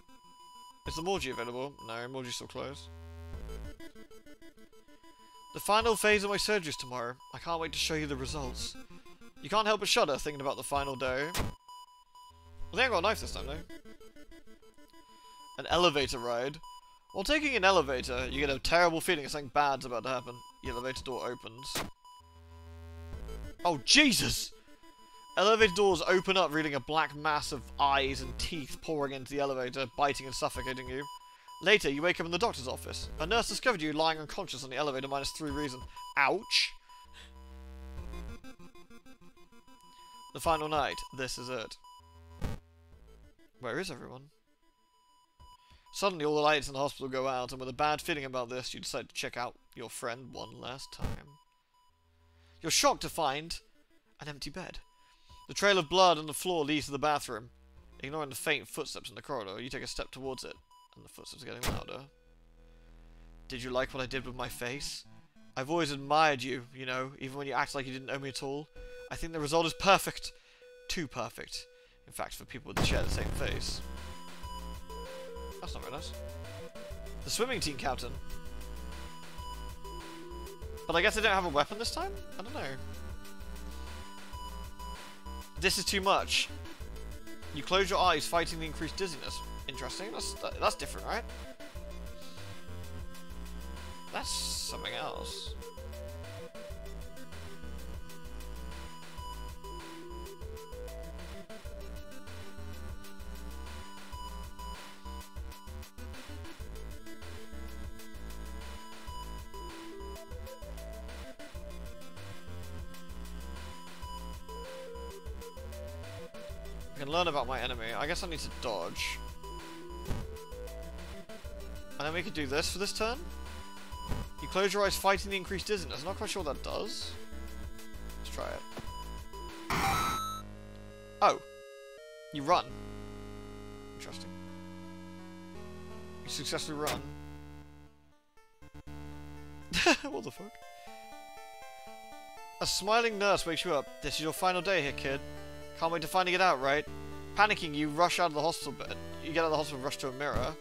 Is the Morgie available? No, Morgie's still closed. The final phase of my surgery is tomorrow. I can't wait to show you the results. You can't help but shudder thinking about the final day. Well, they ain't got a knife this time, though. An elevator ride. While taking an elevator, you get a terrible feeling that something bad's about to happen. The elevator door opens. Oh, Jesus! Elevator doors open up, revealing a black mass of eyes and teeth pouring into the elevator, biting and suffocating you. Later, you wake up in the doctor's office. A nurse discovered you lying unconscious on the elevator -3 reason. Ouch! The final night. This is it. Where is everyone? Suddenly, all the lights in the hospital go out, and with a bad feeling about this, you decide to check out your friend one last time. You're shocked to find an empty bed. The trail of blood on the floor leads to the bathroom. Ignoring the faint footsteps in the corridor, you take a step towards it, and the footsteps are getting louder. Did you like what I did with my face? I've always admired you, you know, even when you act like you didn't know me at all. I think the result is perfect. Too perfect. In fact, for people that share the same face. That's not very nice. The swimming team captain. But I guess they don't have a weapon this time? I don't know. This is too much. You close your eyes, fighting the increased dizziness. Interesting. That's different, right? That's something else. I can learn about my enemy. I guess I need to dodge. And then we could do this for this turn. You close your eyes, fighting the increased dizziness. I'm not quite sure what that does. Let's try it. Oh. You run. Interesting. You successfully run. What the fuck? A smiling nurse wakes you up. This is your final day here, kid. Can't wait to finally get out, right? Panicking, you rush out of the hospital bed. You get out of the hospital and rush to a mirror.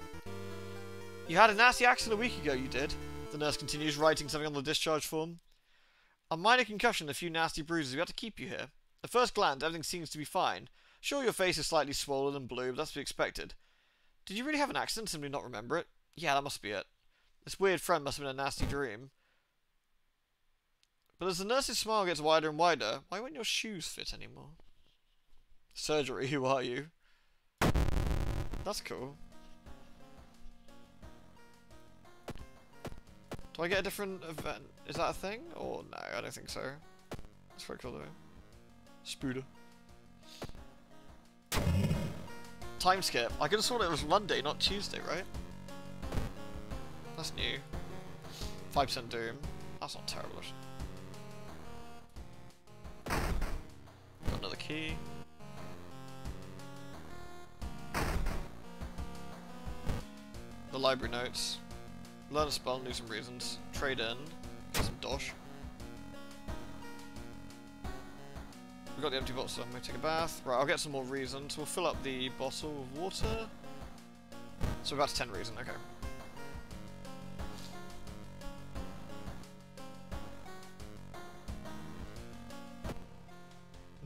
You had a nasty accident a week ago, you did. The nurse continues, writing something on the discharge form. A minor concussion and a few nasty bruises. We have to keep you here. At first glance, everything seems to be fine. Sure, your face is slightly swollen and blue, but that's to be expected. Did you really have an accident and simply not remember it? Yeah, that must be it. This weird friend must have been a nasty dream. But as the nurse's smile gets wider and wider, why won't your shoes fit anymore? Surgery, who are you? That's cool. Do I get a different event? Is that a thing? Or no, I don't think so. That's pretty cool though. Spooder. time skip. I could have sworn it was Monday, not Tuesday, right? That's new. 5% Doom. That's not terrible. Got another key. The library notes. Learn a spell, do some reasons. Trade in. Get some dosh. We've got the empty bottle, so I'm going to take a bath. Right, I'll get some more reasons. We'll fill up the bottle of water. So we're about to 10 reason, okay.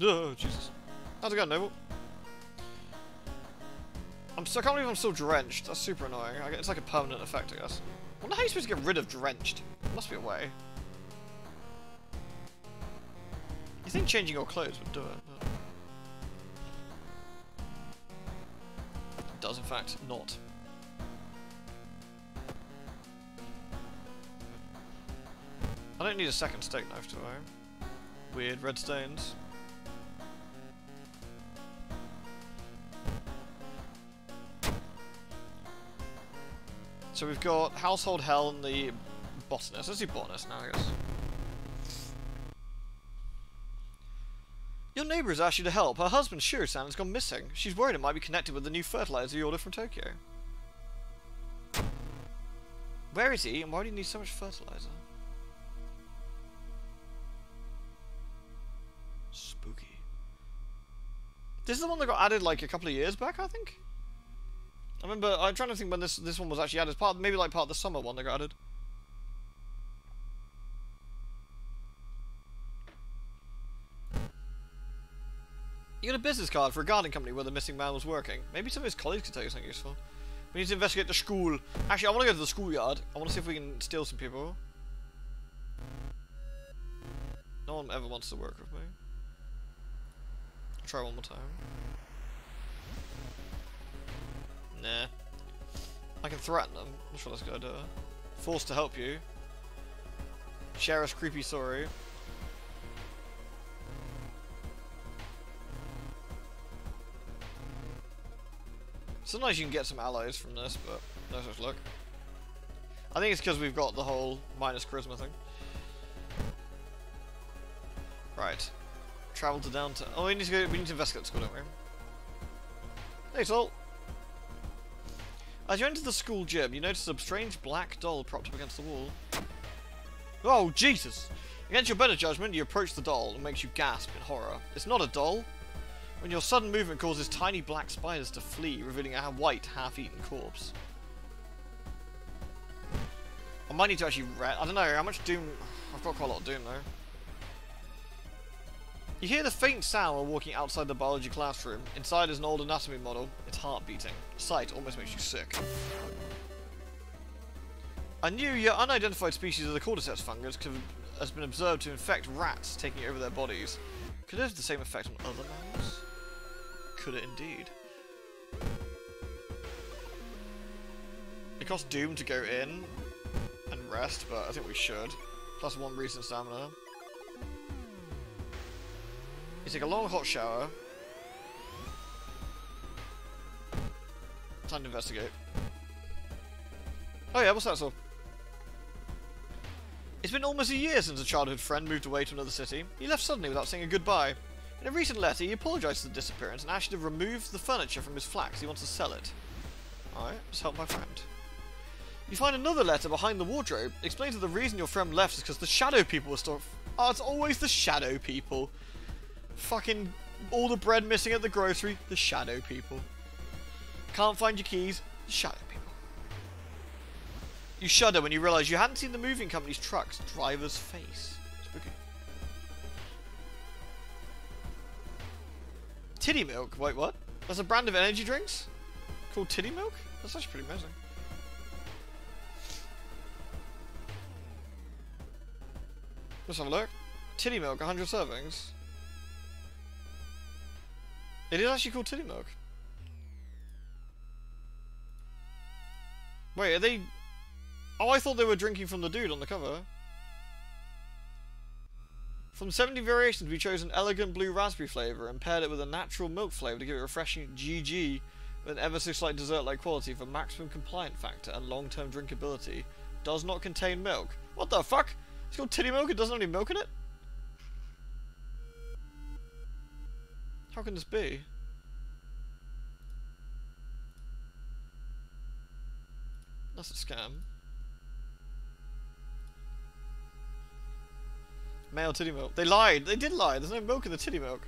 Oh, Jesus. How's it going, Noble? I can't believe I'm still drenched. That's super annoying. It's like a permanent effect, I guess. I wonder how you're supposed to get rid of drenched. There must be a way. You think changing your clothes would do it, but... It does, in fact, not. I don't need a second steak knife, do I? Weird red stains. So we've got Household Hell and the Botanist. Let's do Botanist now, I guess. Your neighbour has asked you to help. Her husband, Shiro-san, has gone missing. She's worried it might be connected with the new fertilizer you ordered from Tokyo. Where is he, and why do you need so much fertilizer? Spooky. This is the one that got added like a couple of years back, I think? I remember, I'm trying to think when this one was actually added. Maybe like part of the summer one that got added. You got a business card for a garden company where the missing man was working. Maybe some of his colleagues could tell you something useful. We need to investigate the school. Actually, I want to go to the schoolyard. I want to see if we can steal some people. No one ever wants to work with me. I'll try one more time. Nah. I can threaten them. I'm not sure that's a good idea. Forced to help you. Share us creepy sorry. Sometimes you can get some allies from this, but no such luck. I think it's because we've got the whole minus charisma thing. Right. Travel to downtown. Oh, we need to investigate the school, don't we? Hey, Sol. As you enter the school gym, you notice a strange black doll propped up against the wall. Oh, Jesus! Against your better judgment, you approach the doll and makes you gasp in horror. It's not a doll. When your sudden movement causes tiny black spiders to flee, revealing a white, half-eaten corpse. I might need to actually read. I don't know, how much Doom... I've got quite a lot of Doom, though. You hear the faint sound while walking outside the biology classroom. Inside is an old anatomy model. Its heart beating. The sight almost makes you sick. A new yet unidentified species of the cordyceps fungus has been observed to infect rats, taking over their bodies. Could it have the same effect on other mammals? Could it indeed? It costs Doom to go in and rest, but I think we should. Plus 1 recent stamina. You take a long hot shower. Time to investigate. Oh yeah, what's that so? It's been almost a year since a childhood friend moved away to another city. He left suddenly without saying a goodbye. In a recent letter, he apologised for the disappearance and asked you to remove the furniture from his flat because he wants to sell it. Alright, let's help my friend. You find another letter behind the wardrobe. It explains that the reason your friend left is because the shadow people were still... Oh, it's always the shadow people. Fucking all the bread missing at the grocery, the shadow people. Can't find your keys, the shadow people. You shudder when you realise you hadn't seen the moving company's truck's driver's face. Spooky. Titty milk? Wait, what? There's a brand of energy drinks called Titty milk? That's actually pretty amazing. Let's have a look. Titty milk, 100 servings. It is actually called Titty milk. Wait, are they... Oh, I thought they were drinking from the dude on the cover. From 70 variations, we chose an elegant blue raspberry flavour and paired it with a natural milk flavour to give it a refreshing GG with an ever so slight dessert-like quality for maximum compliant factor and long-term drinkability. Does not contain milk. What the fuck? It's called titty milk, it doesn't have any milk in it? How can this be? That's a scam. Male titty milk. They lied! They did lie! There's no milk in the titty milk.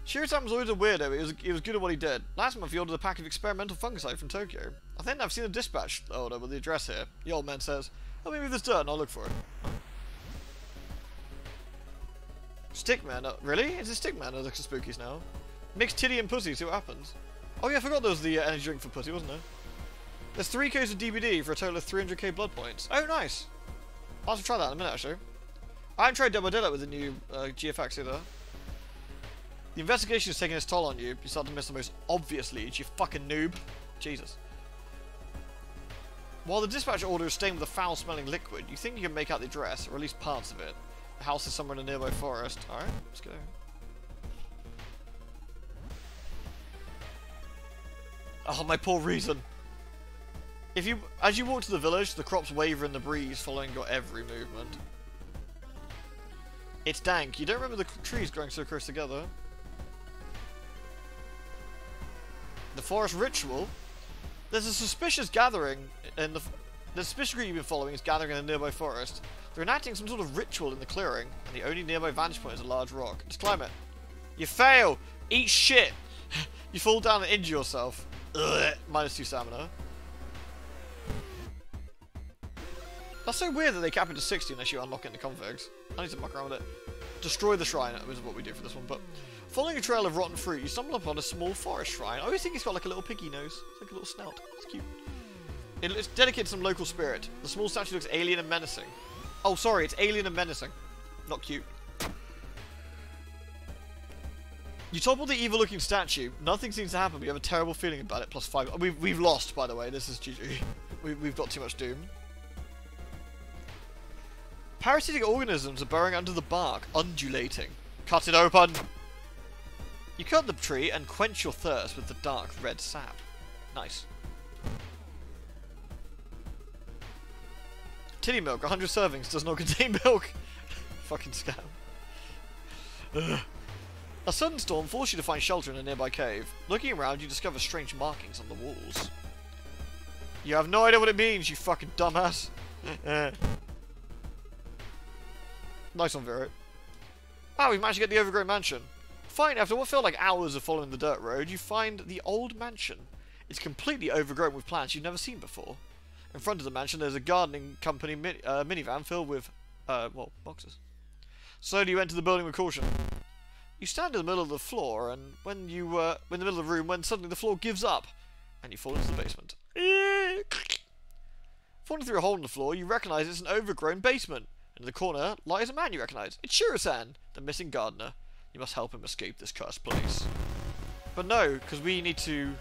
Shiro-san was always a weirdo. He was good at what he did. Last month he ordered a pack of experimental fungicide from Tokyo. I think I've seen a dispatch order with the address here. The old man says, "Help me move this dirt and I'll look for it." Stickman? Really? It's a Stickman that looks at spookies now. Mix titty and pussy, see what happens. Oh yeah, I forgot there was the energy drink for pussy, wasn't there? There's 3 codes of DBD for a total of 300k blood points. Oh, nice! I'll have to try that in a minute, actually. I haven't tried Double Daylight with the new GFX either. The investigation is taking its toll on you. You start to miss the most obvious leads, you fucking noob. Jesus. While the dispatch order is stained with a foul-smelling liquid, you think you can make out the address, or at least parts of it. The house is somewhere in a nearby forest. Alright, let's go. Oh, my poor reason. As you walk to the village, the crops waver in the breeze, following your every movement. It's dank. You don't remember the trees growing so close together. The forest ritual. There's a suspicious gathering in the suspicious group you've been following is gathering in a nearby forest. They're enacting some sort of ritual in the clearing, and the only nearby vantage point is a large rock. Just climb it. You fail. Eat shit. You fall down and injure yourself. Ugh. -2 stamina. That's so weird that they cap it to 60 unless you unlock it in the configs. I need to muck around with it. Destroy the shrine, is what we do for this one, but... Following a trail of rotten fruit, you stumble upon a small forest shrine. I always think it's got like a little piggy nose. It's like a little snout. It's cute. It's dedicated to some local spirit. The small statue looks alien and menacing. Oh, sorry, it's alien and menacing. Not cute. You topple the evil-looking statue. Nothing seems to happen, but you have a terrible feeling about it. +5. We've lost, by the way. This is GG. We've got too much doom. Parasitic organisms are burrowing under the bark, undulating. Cut it open! You cut the tree and quench your thirst with the dark red sap. Nice. Titty milk, 100 servings, does not contain milk. Fucking scam. Ugh. A sudden storm forces you to find shelter in a nearby cave. Looking around, you discover strange markings on the walls. You have no idea what it means, you fucking dumbass. Nice one, Vero. Wow, we've managed to get the overgrown mansion. Fine, after what felt like hours of following the dirt road, you find the old mansion. It's completely overgrown with plants you've never seen before. In front of the mansion, there's a gardening company minivan filled with, well, boxes. Slowly you enter the building with caution. You stand in the middle of the floor, and when in the middle of the room, when suddenly the floor gives up, and you fall into the basement. Falling through a hole in the floor, you recognise it's an overgrown basement. In the corner lies a man you recognise. It's Shiro-san, the missing gardener. You must help him escape this cursed place. But no, because we need to...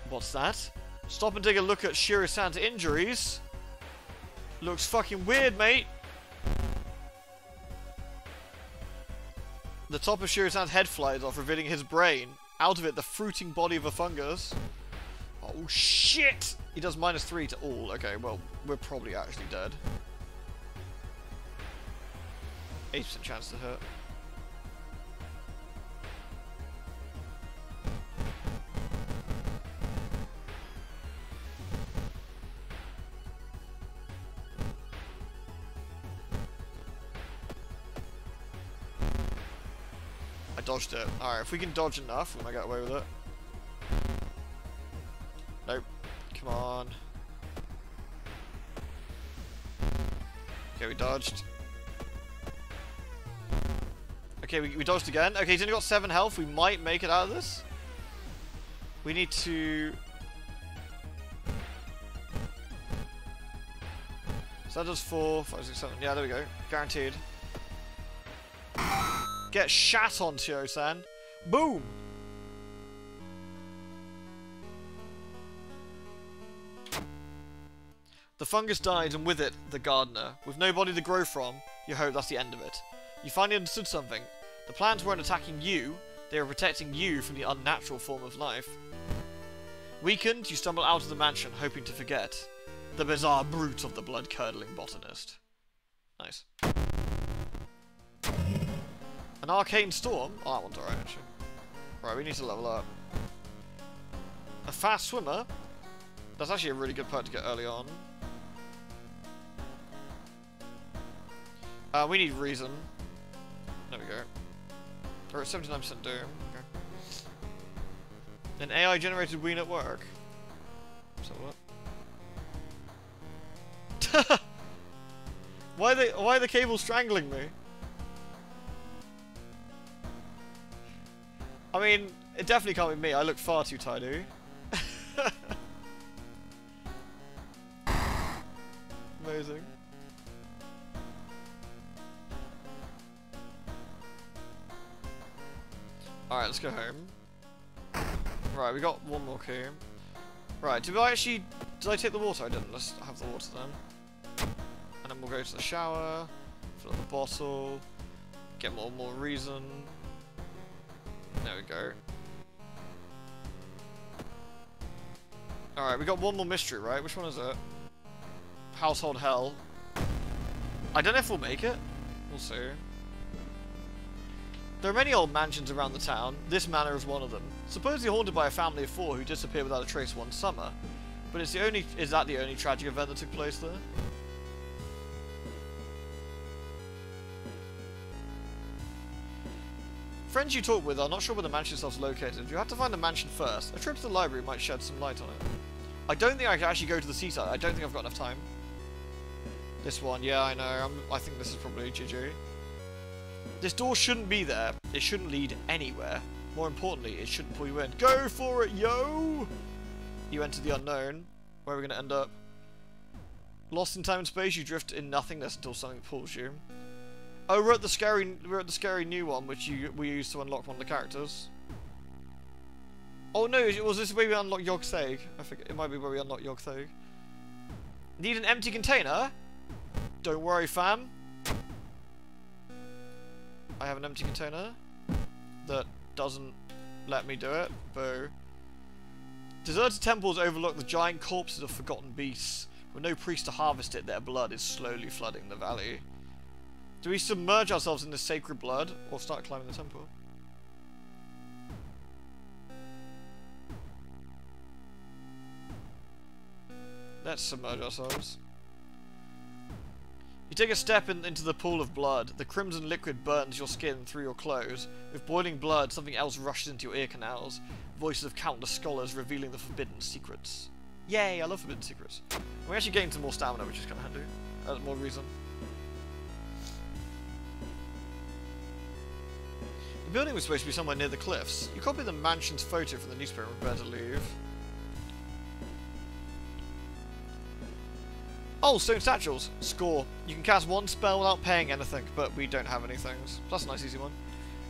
What's that? Stop and take a look at Shiro-san's injuries. Looks fucking weird, mate. The top of Shiro-san's head flies off, revealing his brain. Out of it, the fruiting body of a fungus. Oh, shit! He does -3 to all. Okay, well, we're probably actually dead. 80% chance to hurt. I dodged it. Alright, if we can dodge enough, we might get away with it. Nope. Come on. Okay, we dodged. Okay, we dodged again. Okay, he's only got 7 health. We might make it out of this. We need to... So that does 4, 5, 6, 7. Yeah, there we go. Guaranteed. Get shat on, Shiro-san. Boom! The fungus died, and with it, the gardener. With no body to grow from, you hope that's the end of it. You finally understood something. The plants weren't attacking you, They are protecting you from the unnatural form of life. Weakened, you stumble out of the mansion, hoping to forget the bizarre brute of the blood-curdling botanist. Nice. An arcane storm? Oh, that one's alright, actually. Right, we need to level up. A fast swimmer? That's actually a really good perk to get early on. We need reason. There we go. We're at 79% doom. Okay. An AI-generated ween at work. So what? Why are the cables strangling me? I mean, it definitely can't be me. I look far too tiny. Amazing. Alright, let's go home. Right, we got one more key. Right, did I take the water? I didn't. Let's have the water then. And then we'll go to the shower, fill up the bottle, get more reason. There we go. Alright, we got one more mystery, right? Which one is it? Household Hell. I don't know if we'll make it. We'll see. There are many old mansions around the town. This manor is one of them. Supposedly haunted by a family of 4 who disappeared without a trace one summer. But is that the only tragic event that took place there? Friends you talk with are not sure where the mansion itself is located. You have to find the mansion first. A trip to the library might shed some light on it. I don't think I can actually go to the seaside. I don't think I've got enough time. This one, yeah, I know. I think this is probably GG. This door shouldn't be there. It shouldn't lead anywhere. More importantly, it shouldn't pull you in. Go for it, yo! You enter the unknown. Where are we going to end up? Lost in time and space, you drift in nothingness until something pulls you. Oh, we're at the scary new one, which we used to unlock one of the characters. Oh no, was this where we unlock Yog-Thag? I forget. It might be where we unlock Yog-Thag. Need an empty container? Don't worry, fam. I have an empty container that doesn't let me do it. Boo. Deserted temples overlook the giant corpses of forgotten beasts. With no priest to harvest it, their blood is slowly flooding the valley. Do we submerge ourselves in this sacred blood, or start climbing the temple? Let's submerge ourselves. You take a step into the pool of blood. The crimson liquid burns your skin through your clothes. With boiling blood, something else rushes into your ear canals. Voices of countless scholars revealing the forbidden secrets. Yay, I love forbidden secrets. We actually gained some more stamina, which is kind of handy. That's more reason. The building was supposed to be somewhere near the cliffs. You copy the mansion's photo from the newspaper and prepare to leave. Oh, stone statues. Score. You can cast one spell without paying anything, but we don't have any things. That's a nice easy one.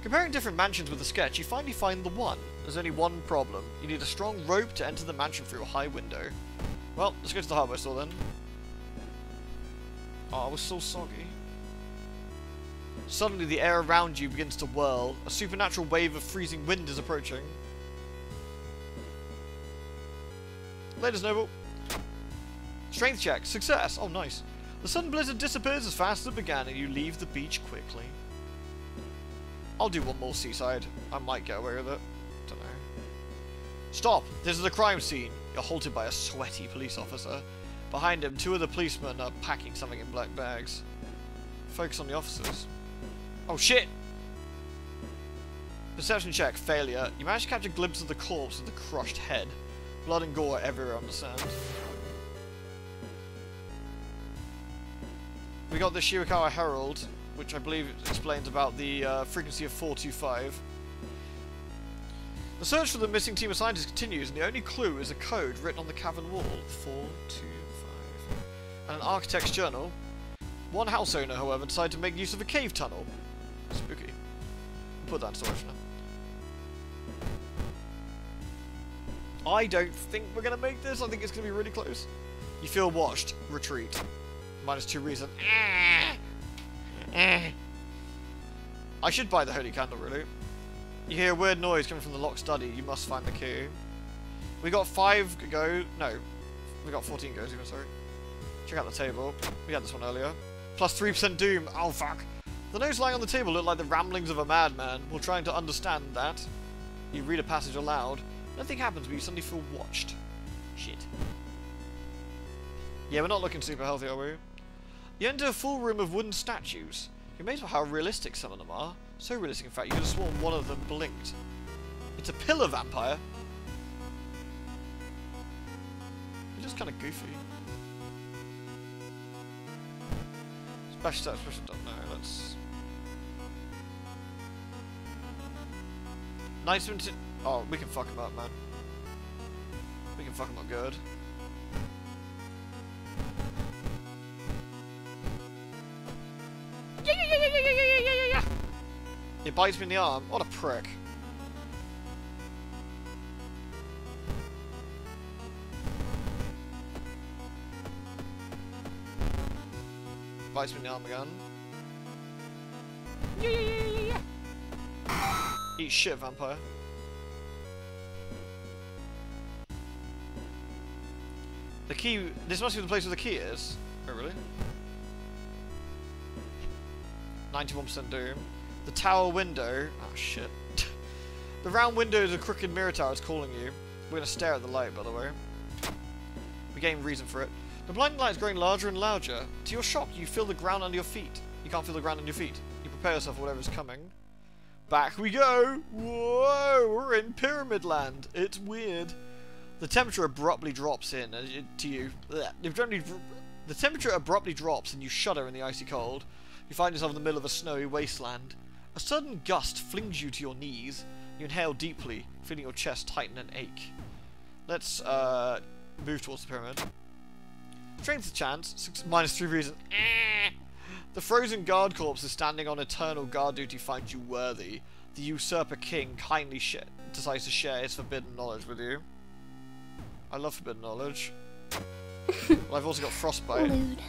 Comparing different mansions with the sketch, you finally find the one. There's only one problem. You need a strong rope to enter the mansion through a high window. Well, let's go to the hardware store then. Oh, I was so soggy. Suddenly the air around you begins to whirl. A supernatural wave of freezing wind is approaching. Ladies Noble. Strength check. Success. Oh, nice. The sudden blizzard disappears as fast as it began and you leave the beach quickly. I'll do one more seaside. I might get away with it. Don't know. Stop! This is a crime scene. You're halted by a sweaty police officer. Behind him, 2 other policemen are packing something in black bags. Focus on the officers. Oh shit! Perception check. Failure. You manage to catch a glimpse of the corpse with the crushed head. Blood and gore everywhere on the sand. We got the Shirakawa Herald, which I believe explains about the frequency of 425. The search for the missing team of scientists continues, and the only clue is a code written on the cavern wall. 425. And an architect's journal. One house owner, however, decided to make use of a cave tunnel. Spooky. We'll put that in storage now. I don't think we're going to make this. I think it's going to be really close. You feel watched. Retreat. -2 reason. I should buy the holy candle, really. You hear a weird noise coming from the locked study. You must find the key. We got 5 go. No, we got 14 goes even. Sorry. Check out the table. We had this one earlier. Plus 3% doom. Oh fuck. The notes lying on the table look like the ramblings of a madman. While trying to understand that, you read a passage aloud. Nothing happens, but you suddenly feel watched. Shit. Yeah, we're not looking super healthy, are we? You enter a full room of wooden statues. You're amazed by how realistic some of them are. So realistic, in fact, you could have sworn one of them blinked. It's a pillar vampire. It's just kind of goofy. Special don't know. Let's. Nice one. Oh, we can fuck him up, man. We can fuck him up good. Yeah. It bites me in the arm. What a prick. Bites me in the arm again. Yeah. Eat shit, vampire. The key. This must be the place where the key is. Oh, really? 91% doom. The tower window. Oh, shit. The round window is a crooked mirror tower. It's calling you. We're gonna stare at the light, by the way. We gain reason for it. The blinding light is growing larger and larger. To your shock, you feel the ground under your feet. You can't feel the ground under your feet. You prepare yourself for whatever's coming. Back we go! Whoa! We're in Pyramid Land. It's weird. The temperature abruptly drops in to you. The temperature abruptly drops and you shudder in the icy cold. You find yourself in the middle of a snowy wasteland. A sudden gust flings you to your knees. You inhale deeply, feeling your chest tighten and ache. Let's move towards the pyramid. Strength chance, -3 reason. The frozen guard corpse is standing on eternal guard duty finds you worthy. The usurper king kindly decides to share his forbidden knowledge with you. I love forbidden knowledge. Well, I've also got frostbite. Lewd.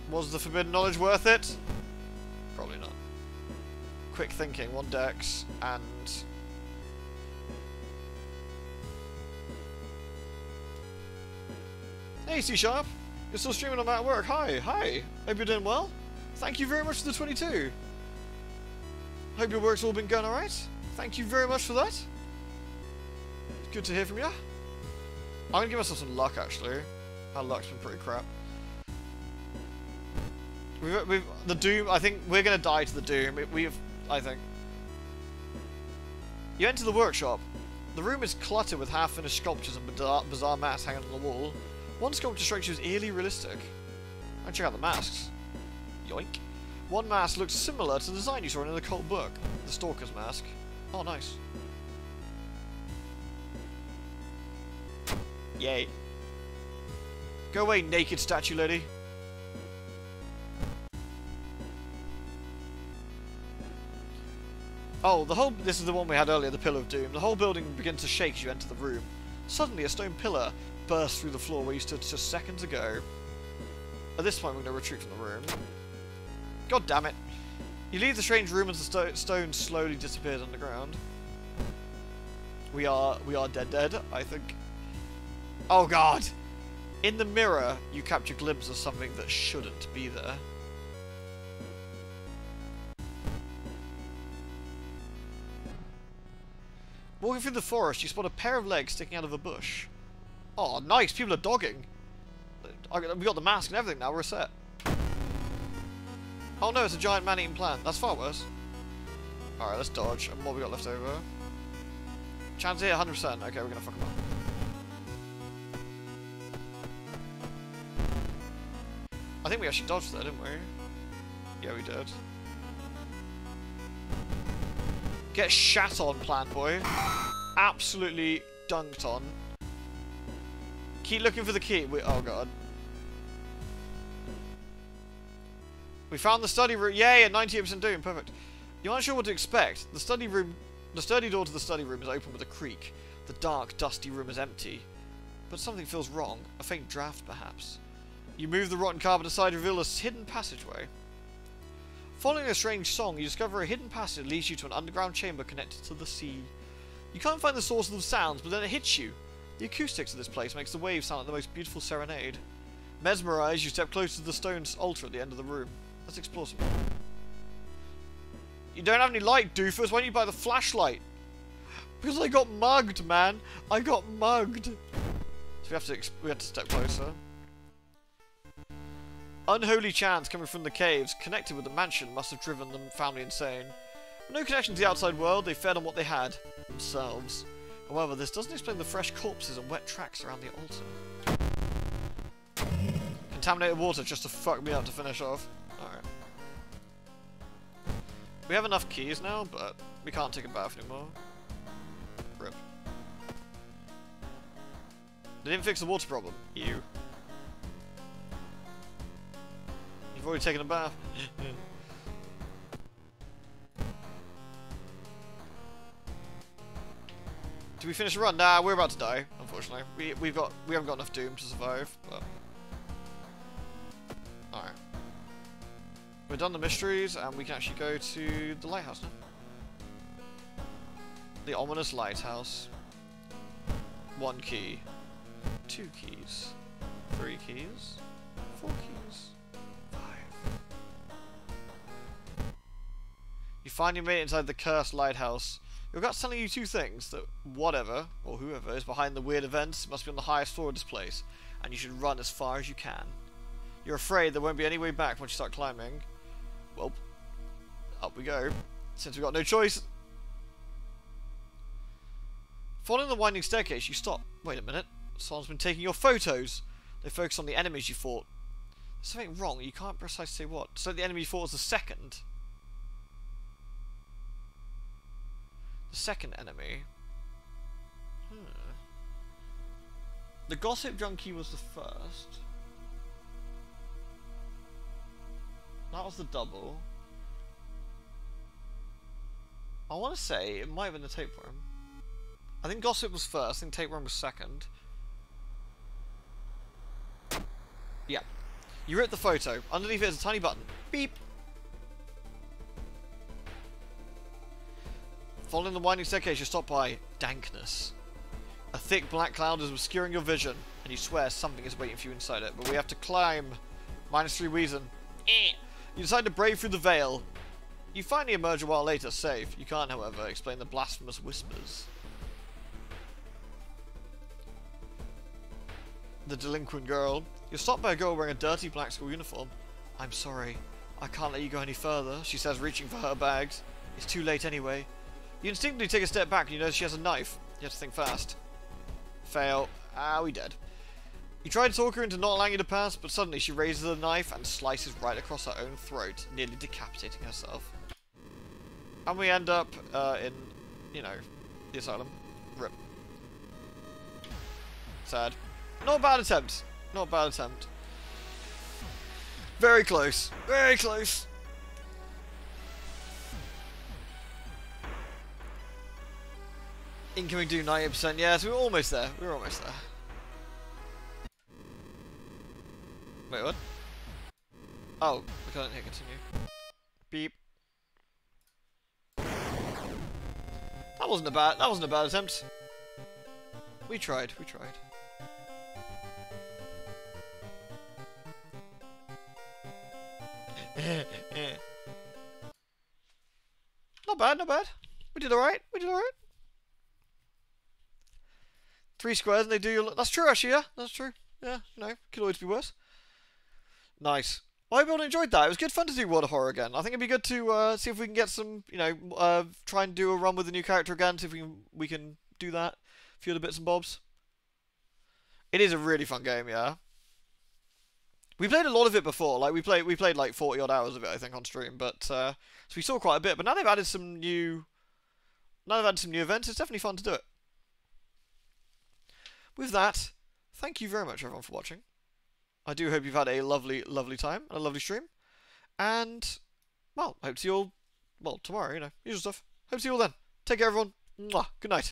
Was the forbidden knowledge worth it? Probably not. Quick thinking, 1 dex, and... Hey, C-Sharp! You're still streaming on that work. Hi! Hope you're doing well. Thank you very much for the 22. Hope your work's all been going alright. Thank you very much for that. It's good to hear from you. I'm gonna give myself some luck, actually. Our luck's been pretty crap. The Doom, I think we're gonna die to the Doom. I think. You enter the workshop. The room is cluttered with half-finished sculptures and bizarre masks hanging on the wall. One sculpture strikes you as eerily realistic. And check out the masks. Yoink. One mask looks similar to the design you saw in an occult book. The Stalker's mask. Oh, nice. Yay. Go away, naked statue lady. Oh, this is the one we had earlier, the Pillar of Doom. The whole building begins to shake as you enter the room. Suddenly, a stone pillar bursts through the floor where you stood just seconds ago. At this point, we're going to retreat from the room. God damn it. You leave the strange room as the stone slowly disappears underground. We are dead, I think. Oh god! In the mirror, you capture a glimpse of something that shouldn't be there. Walking through the forest, you spot a pair of legs sticking out of a bush. Oh, nice! People are dogging. We got the mask and everything now, we're set. Oh no, it's a giant man-eating plant. That's far worse. Alright, let's dodge. And what we got left over? Chance here, 100%. Okay, we're gonna fuck him up. I think we actually dodged there, didn't we? Yeah, we did. Get shat on, plant boy. Absolutely dunked on. Keep looking for the key. Oh god. We found the study room. Yay, at 98% doom. Perfect. You're not sure what to expect. The sturdy door to the study room is open with a creak. The dark, dusty room is empty. But something feels wrong. A faint draft, perhaps. You move the rotten carpet aside to reveal a hidden passageway. Following a strange song, you discover a hidden passage that leads you to an underground chamber connected to the sea. You can't find the source of the sounds, but then it hits you. The acoustics of this place makes the waves sound like the most beautiful serenade. Mesmerized, you step closer to the stone altar at the end of the room. Let's explore some more. You don't have any light, doofus. Why don't you buy the flashlight? Because I got mugged, man. I got mugged. So we have to step closer. Unholy chants coming from the caves connected with the mansion must have driven the family insane. With no connection to the outside world, they fed on what they had, themselves. However, this doesn't explain the fresh corpses and wet tracks around the altar. Contaminated water just to fuck me up to finish off. Alright. We have enough keys now, but we can't take a bath anymore. Rip. They didn't fix the water problem. You. You've already taken a bath. Did we finish the run? Nah, we're about to die, unfortunately. We haven't got enough doom to survive, but alright. We've done the mysteries and we can actually go to the lighthouse now. The ominous lighthouse. 1 key. 2 keys. 3 keys. 4 keys. 5. You finally made it inside the cursed lighthouse. Your gut's telling you 2 things. That whatever, or whoever, is behind the weird events must be on the highest floor of this place, and you should run as far as you can. You're afraid there won't be any way back once you start climbing. Well, up we go. Since we've got no choice. Following the winding staircase, you stop. Wait a minute. Someone's been taking your photos. They focus on the enemies you fought. There's something wrong. You can't precisely say what. So the enemy you fought was the second. The second enemy. The gossip junkie was the first. That was the double. I want to say it might have been the tapeworm. I think gossip was first. I think tapeworm was second. Yeah. You rip the photo. Underneath it is a tiny button. Beep. Following the winding staircase, you're stopped by dankness. A thick black cloud is obscuring your vision, and you swear something is waiting for you inside it. But we have to climb. -3 reason. You decide to brave through the veil. You finally emerge a while later, safe. You can't, however, explain the blasphemous whispers. The delinquent girl. You're stopped by a girl wearing a dirty black school uniform. I'm sorry. I can't let you go any further, she says, reaching for her bags. It's too late anyway. You instinctively take a step back and you notice she has a knife. You have to think fast. Fail. Ah, we dead. You try to talk her into not allowing you to pass, but suddenly she raises the knife and slices right across her own throat, nearly decapitating herself. And we end up in, you know, the asylum. Rip. Sad. Not a bad attempt. Not a bad attempt. Very close. Very close. Incoming do 90%. Yeah, so we were almost there. We were almost there. Wait, what? Oh, I can't hit continue. Beep. That wasn't a bad attempt. We tried. Not bad. We did alright. 3 squares and they do your... That's true, actually, yeah. That's true. Yeah, no. Could always be worse. Nice. Well, I hope you all enjoyed that. It was good fun to do World of Horror again. I think it'd be good to see if we can get some, you know, try and do a run with a new character again, see if we can do that. A few other bits and bobs. It is a really fun game, yeah. We played a lot of it before. Like we played like 40 odd hours of it, I think, on stream. But so we saw quite a bit. But now they've added some new. Now they've added some new events. It's definitely fun to do it. With that, thank you very much, everyone, for watching. I do hope you've had a lovely, lovely time and a lovely stream. And well, hope to see you all. Well, tomorrow, you know, usual stuff. Hope to see you all then. Take care, everyone. Mwah. Good night.